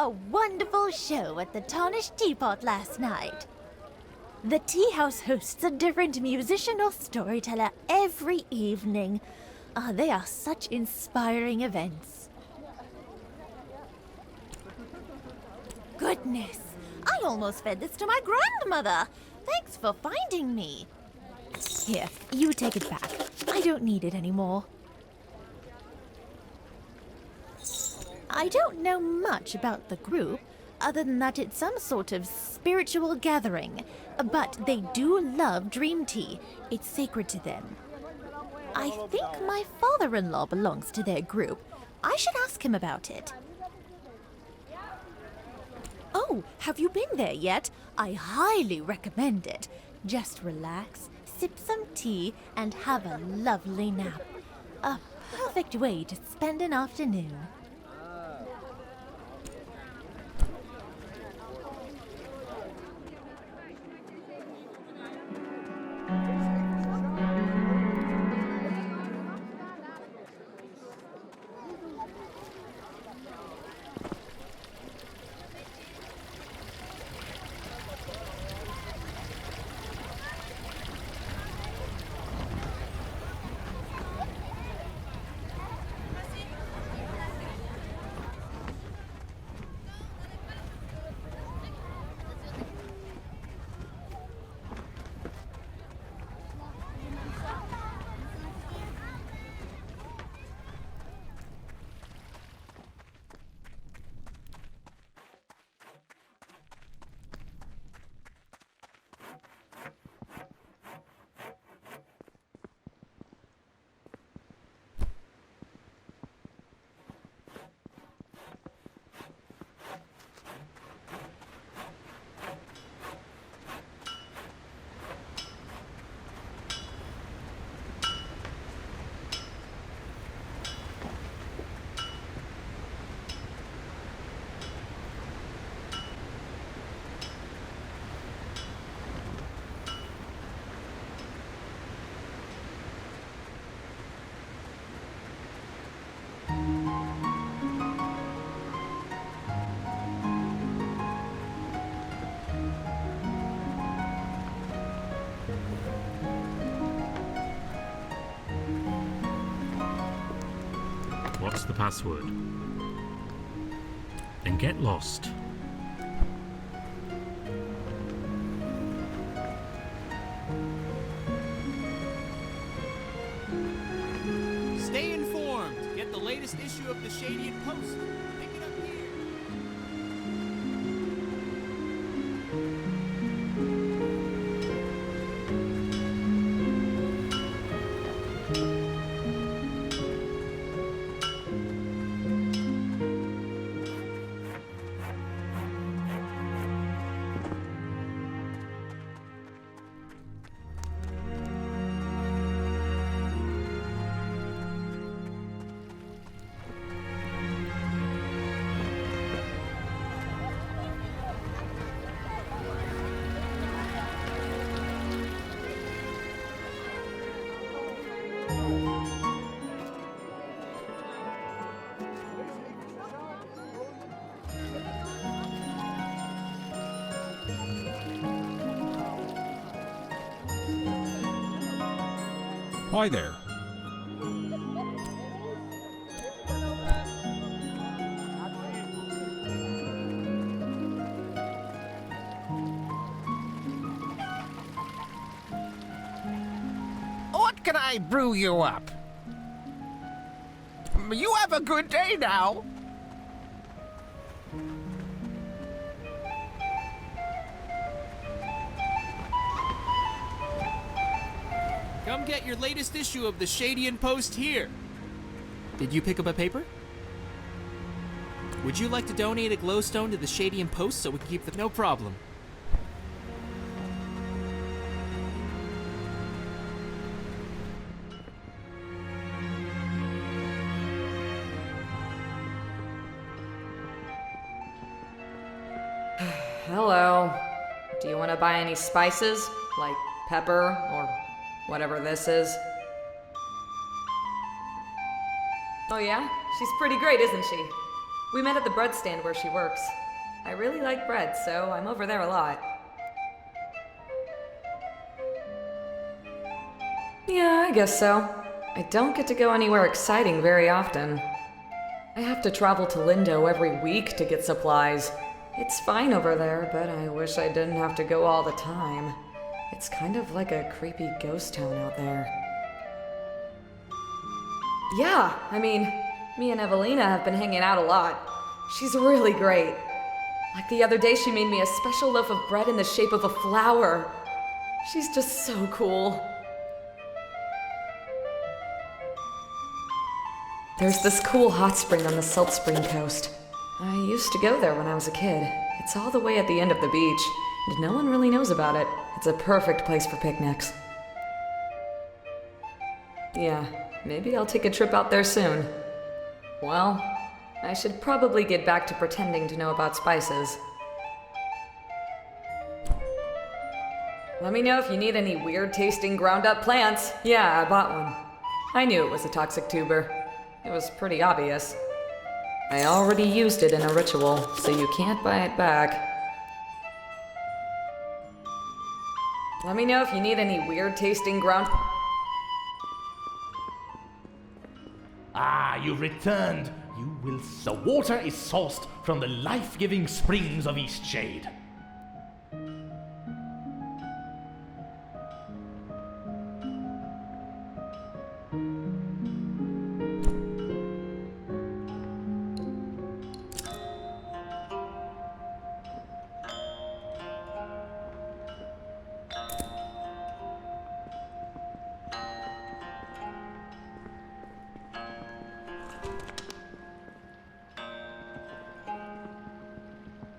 a wonderful show at the Tarnished Teapot last night. The tea house hosts a different musician or storyteller every evening. They are such inspiring events. Goodness, I almost fed this to my grandmother. Thanks for finding me. Here, you take it back. I don't need it anymore. I don't know much about the group, other than that it's some sort of spiritual gathering. But they do love dream tea. It's sacred to them. I think my father-in-law belongs to their group. I should ask him about it. Oh, have you been there yet? I highly recommend it. Just relax, sip some tea, and have a lovely nap. A perfect way to spend an afternoon. What's the password? Then get lost. Stay informed. Get the latest issue of the Shadian Post. Pick it up here. Hi there. What can I brew you up? You have a good day now. Come get your latest issue of the Shadian Post here. Did you pick up a paper? Would you like to donate a glowstone to the Shadian Post so we can keep the... No problem. Hello. Do you want to buy any spices? Like pepper or whatever this is? Oh yeah? She's pretty great, isn't she? We met at the bread stand where she works. I really like bread, so I'm over there a lot. Yeah, I guess so. I don't get to go anywhere exciting very often. I have to travel to Lindo every week to get supplies. It's fine over there, but I wish I didn't have to go all the time. It's kind of like a creepy ghost town out there. Yeah, I mean, me and Evelina have been hanging out a lot. She's really great. Like the other day, she made me a special loaf of bread in the shape of a flower. She's just so cool. There's this cool hot spring on the Salt Spring coast. I used to go there when I was a kid. It's all the way at the end of the beach, and no one really knows about it. It's a perfect place for picnics. Yeah, maybe I'll take a trip out there soon. Well, I should probably get back to pretending to know about spices. Let me know if you need any weird-tasting ground-up plants. Yeah, I bought one. I knew it was a toxic tuber. It was pretty obvious. I already used it in a ritual, so you can't buy it back. Let me know if you need any weird-tasting ground... Ah, you returned. The water is sourced from the life-giving springs of Eastshade.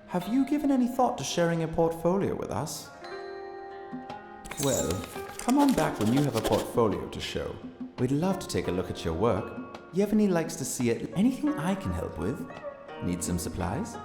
Have you given any thought to sharing a portfolio with us? Well, come on back when you have a portfolio to show. We'd love to take a look at your work. Yevgeny likes to see it. Anything I can help with? Need some supplies?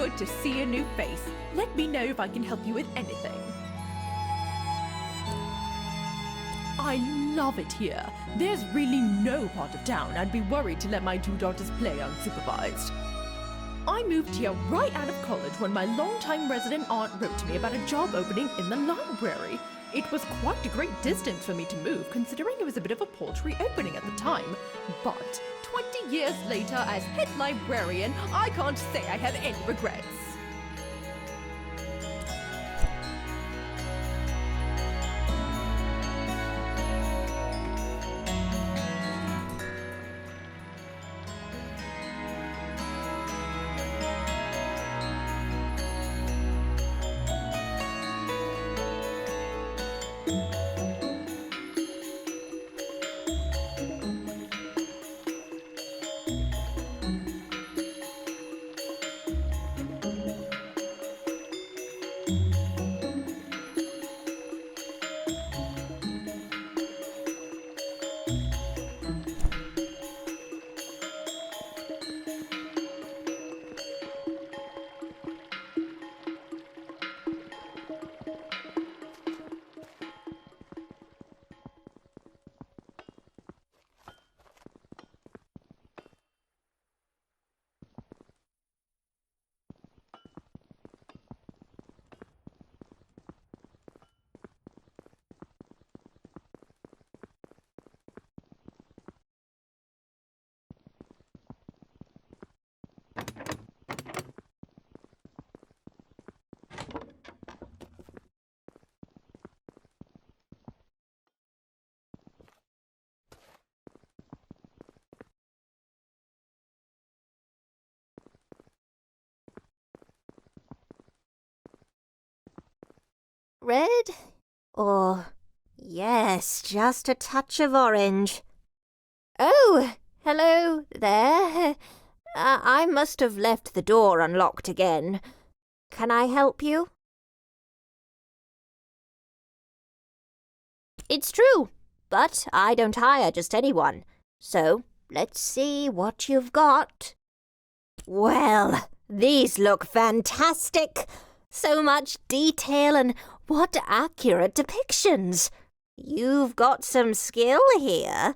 good to see a new face. Let me know if I can help you with anything. I love it here. There's really no part of town I'd be worried to let my 2 daughters play unsupervised. I moved here right out of college when my longtime resident aunt wrote to me about a job opening in the library. It was quite a great distance for me to move, considering it was a bit of a paltry opening at the time. But 20 years later, as head librarian, I can't say I have any regrets. Red? Or, yes, just a touch of orange. Oh, hello there. I must have left the door unlocked again. Can I help you? It's true, but I don't hire just anyone. So, let's see what you've got. Well, these look fantastic. So much detail and what accurate depictions. You've got some skill here.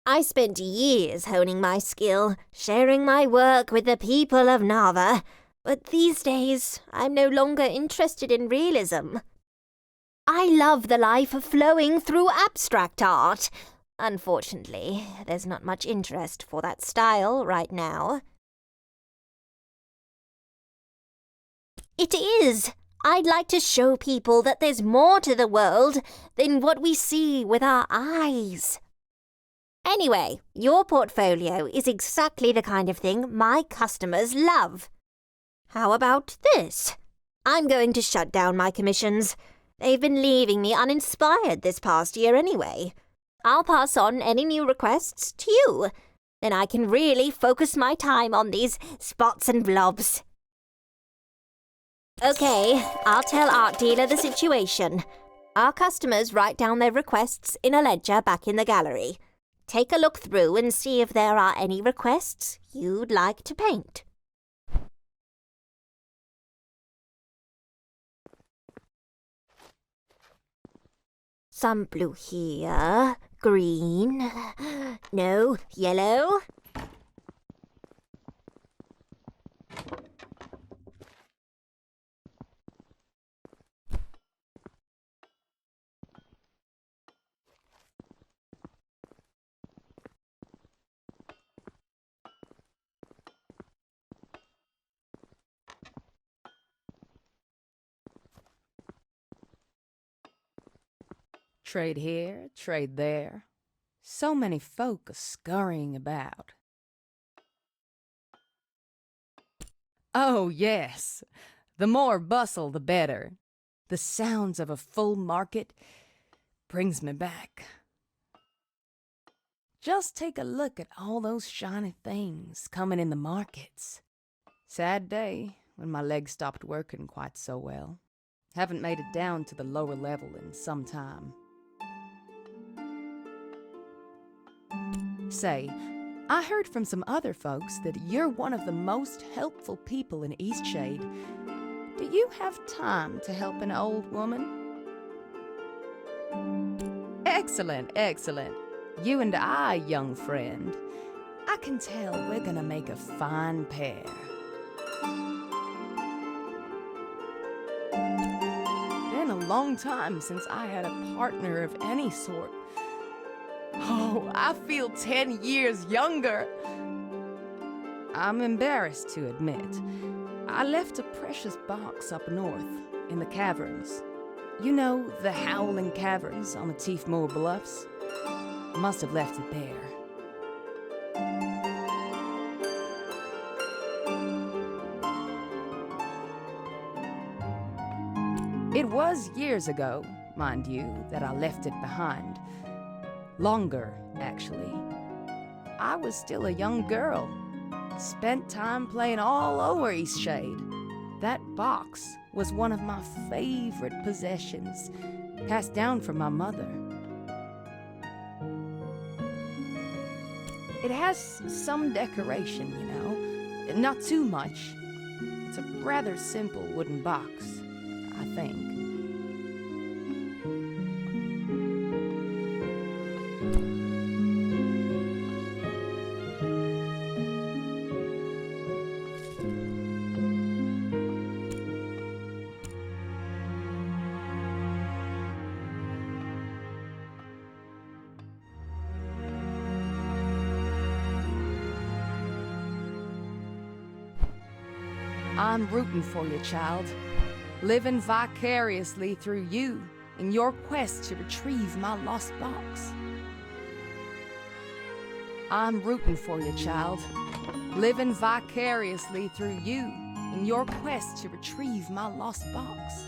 I spent years honing my skill, sharing my work with the people of Nava, but these days I'm no longer interested in realism. I love the life flowing through abstract art. Unfortunately, there's not much interest for that style right now. It is. I'd like to show people that there's more to the world than what we see with our eyes. Anyway, your portfolio is exactly the kind of thing my customers love. How about this? I'm going to shut down my commissions. They've been leaving me uninspired this past year anyway. I'll pass on any new requests to you. Then I can really focus my time on these spots and blobs. Okay, I'll tell Art Dealer the situation. Our customers write down their requests in a ledger back in the gallery. Take a look through and see if there are any requests you'd like to paint. Some blue here, green, no, yellow. Trade here, trade there. So many folk are scurrying about. Oh, yes. The more bustle, the better. The sounds of a full market brings me back. Just take a look at all those shiny things coming in the markets. Sad day when my legs stopped working quite so well. Haven't made it down to the lower level in some time. Say, I heard from some other folks that you're one of the most helpful people in Eastshade. Do you have time to help an old woman? Excellent, excellent. You and I, young friend. I can tell we're gonna make a fine pair. Been a long time since I had a partner of any sort. Oh, I feel 10 years younger. I'm embarrassed to admit, I left a precious box up north in the caverns. You know, the Howling Caverns on the Tiefmoor Bluffs? Must have left it there. It was years ago, mind you, that I left it behind. Longer, actually. I was still a young girl. Spent time playing all over Eastshade. That box was one of my favorite possessions, passed down from my mother. It has some decoration, you know, not too much. It's a rather simple wooden box, I think. I'm rooting for you, child. Living vicariously through you in your quest to retrieve my lost box. I'm rooting for you, child. Living vicariously through you in your quest to retrieve my lost box.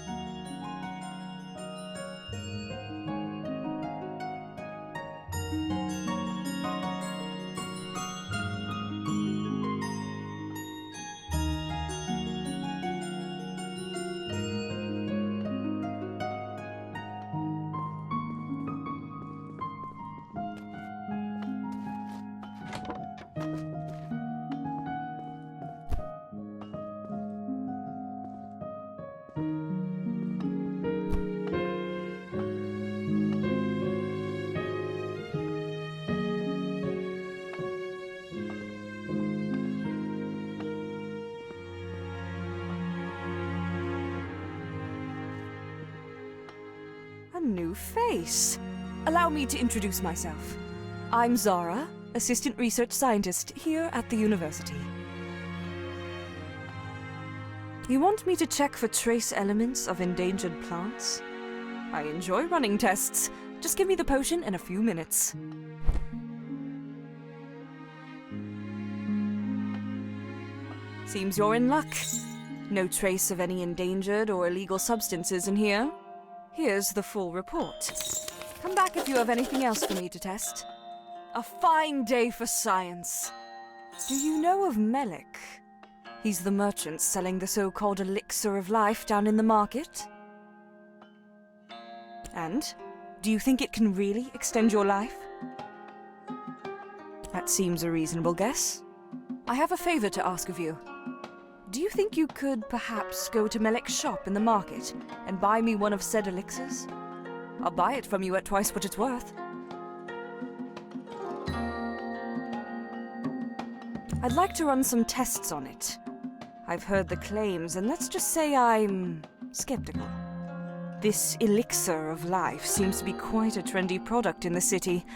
A new face. Allow me to introduce myself. I'm Zara, Assistant Research Scientist here at the university. You want me to check for trace elements of endangered plants? I enjoy running tests. Just give me the potion in a few minutes. Seems you're in luck. No trace of any endangered or illegal substances in here. Here's the full report. Come back if you have anything else for me to test. A fine day for science. Do you know of Melik? He's the merchant selling the so-called elixir of life down in the market. And? Do you think it can really extend your life? That seems a reasonable guess. I have a favor to ask of you. Do you think you could perhaps go to Melik's shop in the market and buy me one of said elixirs? I'll buy it from you at twice what it's worth. I'd like to run some tests on it. I've heard the claims, and let's just say I'm skeptical. This elixir of life seems to be quite a trendy product in the city,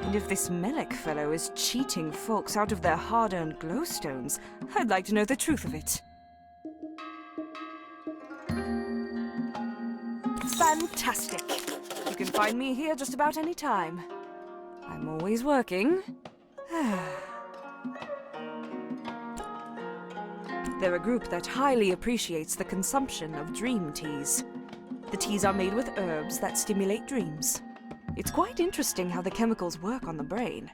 and if this Melik fellow is cheating folks out of their hard-earned glowstones, I'd like to know the truth of it. Fantastic! You can find me here just about any time. I'm always working. They're a group that highly appreciates the consumption of dream teas. The teas are made with herbs that stimulate dreams. It's quite interesting how the chemicals work on the brain.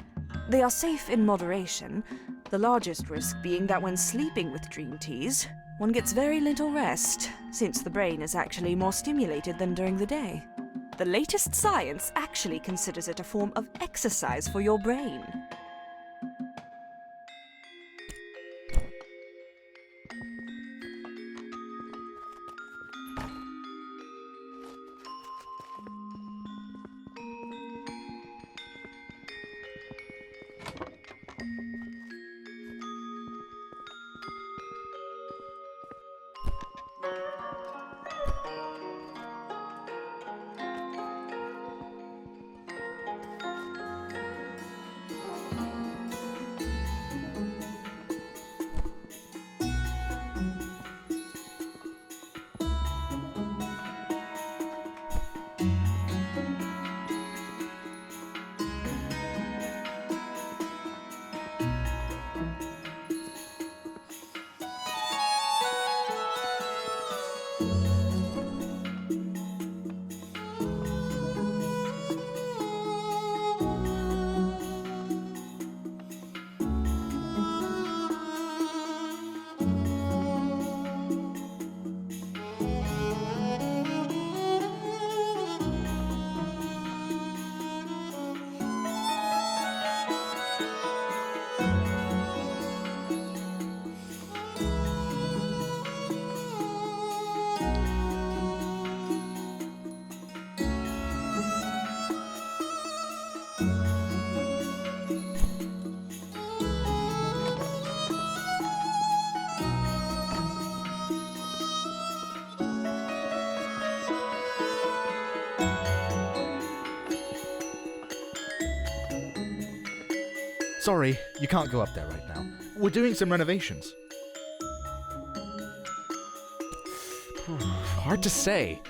They are safe in moderation, the largest risk being that when sleeping with dream teas, one gets very little rest, since the brain is actually more stimulated than during the day. The latest science actually considers it a form of exercise for your brain. Sorry, you can't go up there right now. We're doing some renovations. Hard to say.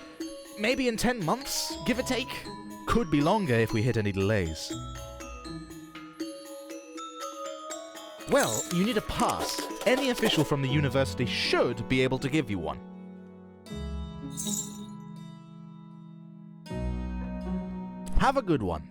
Maybe in 10 months, give or take. Could be longer if we hit any delays. Well, you need a pass. Any official from the university should be able to give you one. Have a good one.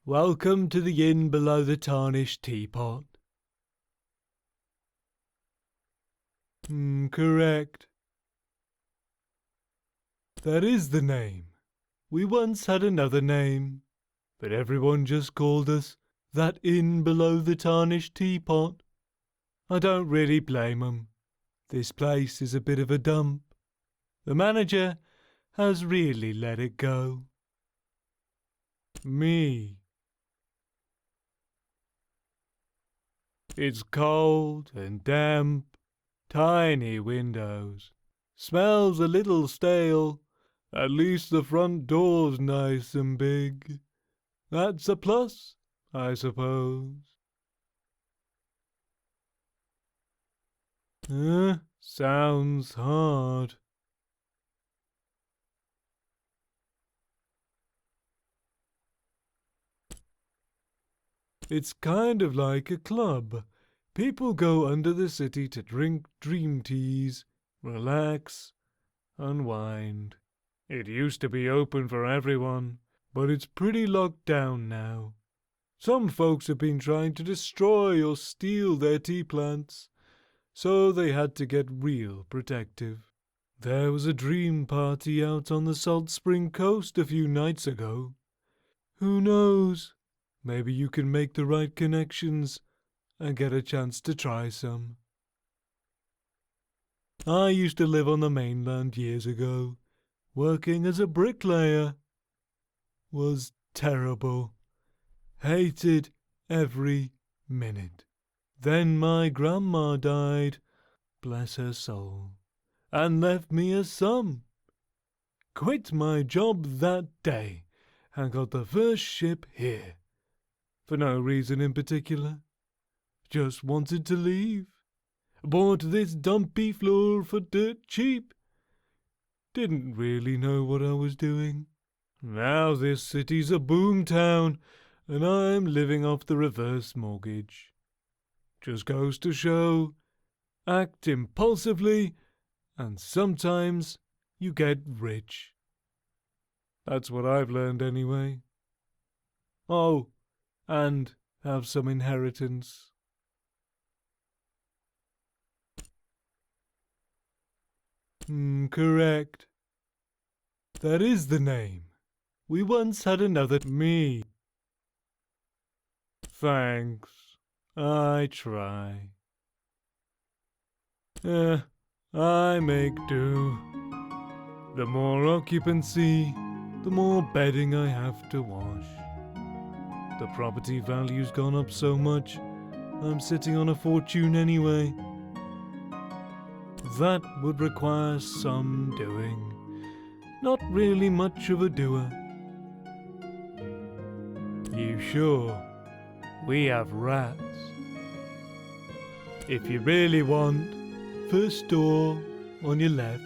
Welcome to the inn below the tarnished teapot. Correct. That is the name. We once had another name, but everyone just called us that inn below the tarnished teapot. I don't really blame 'em. This place is a bit of a dump. The manager has really let it go. Me. It's cold and damp, tiny windows. Smells a little stale. At least the front door's nice and big. That's a plus, I suppose. Sounds hard. It's kind of like a club. People go under the city to drink dream teas, relax, unwind. It used to be open for everyone, but it's pretty locked down now. Some folks have been trying to destroy or steal their tea plants, so they had to get real protective. There was a dream party out on the Salt Spring Coast a few nights ago. Who knows? Maybe you can make the right connections and get a chance to try some. I used to live on the mainland years ago, working as a bricklayer. Was terrible. Hated every minute. Then my grandma died, bless her soul, and left me a son. Quit my job that day and got the first ship here. For no reason in particular. Just wanted to leave. Bought this dumpy floor for dirt cheap. Didn't really know what I was doing. Now this city's a boom town, and I'm living off the reverse mortgage. Just goes to show, act impulsively, and sometimes you get rich. That's what I've learned anyway. Oh, and have some inheritance. Correct. That is the name. We once had another me. Thanks. I try. I make do. The more occupancy, the more bedding I have to wash. The property value's gone up so much, I'm sitting on a fortune anyway. That would require some doing. Not really much of a doer. You sure? We have rats. If you really want, first door on your left.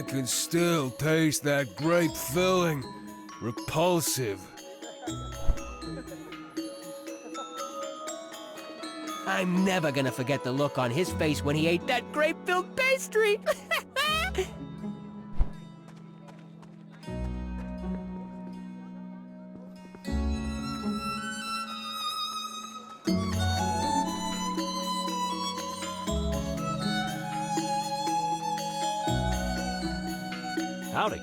can still taste that grape filling. Repulsive. I'm never gonna forget the look on his face when he ate that grape-filled pastry! Howdy.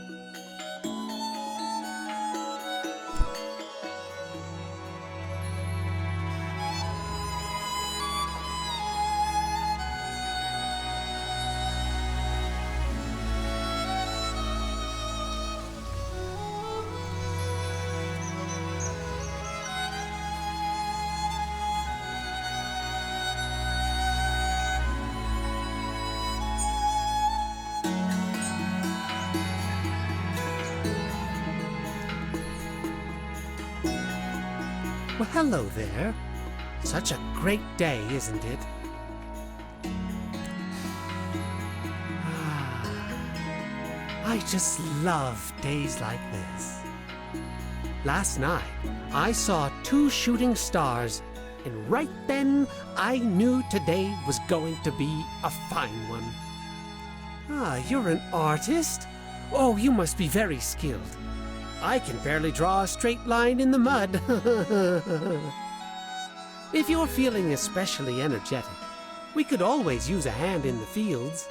Well, hello there. Such a great day, isn't it? I just love days like this. Last night, I saw 2 shooting stars, and right then, I knew today was going to be a fine one. Ah, you're an artist? Oh, you must be very skilled. I can barely draw a straight line in the mud. If you're feeling especially energetic, we could always use a hand in the fields.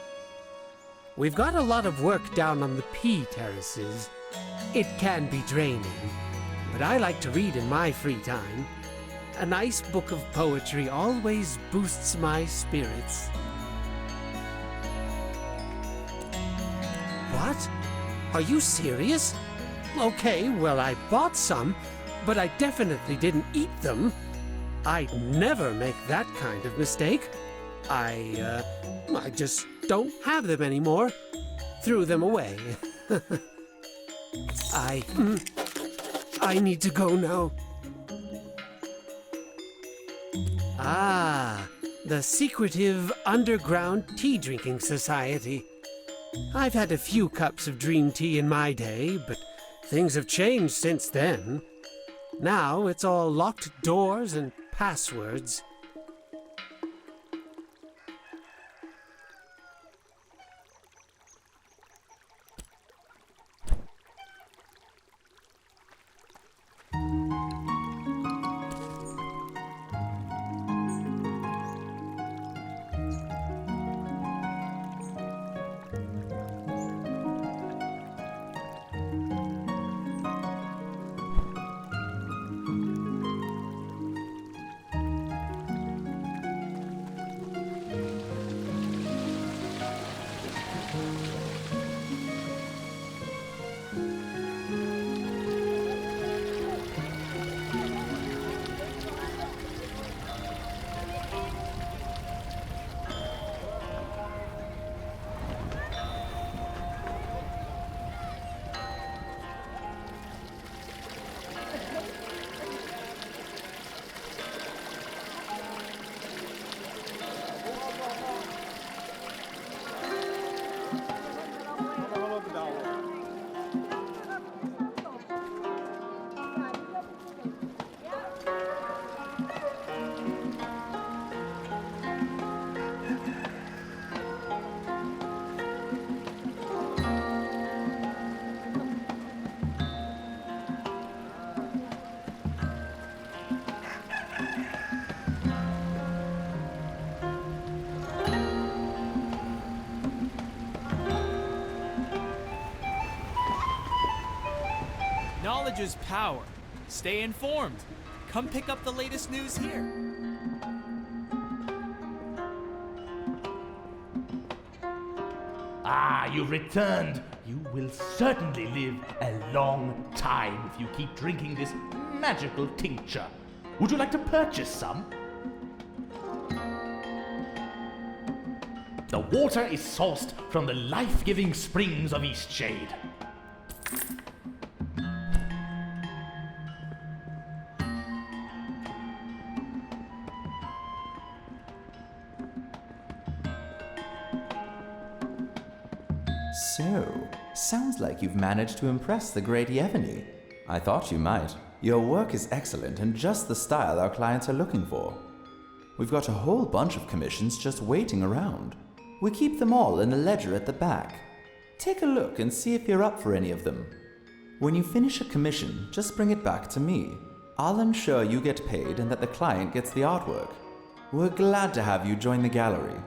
We've got a lot of work down on the pea terraces. It can be draining, but I like to read in my free time. A nice book of poetry always boosts my spirits. What? Are you serious? Okay, well, I bought some, but I definitely didn't eat them. I'd never make that kind of mistake. I just don't have them anymore. Threw them away. I need to go now. Ah, the secretive underground tea drinking society. I've had a few cups of dream tea in my day, but things have changed since then. Now it's all locked doors and passwords. Knowledge is power. Stay informed. Come pick up the latest news here. Ah, you've returned. You will certainly live a long time if you keep drinking this magical tincture. Would you like to purchase some? The water is sourced from the life-giving springs of Eastshade. So, sounds like you've managed to impress the great Yevgeny. I thought you might. Your work is excellent and just the style our clients are looking for. We've got a whole bunch of commissions just waiting around. We keep them all in a ledger at the back. Take a look and see if you're up for any of them. When you finish a commission, just bring it back to me. I'll ensure you get paid and that the client gets the artwork. We're glad to have you join the gallery.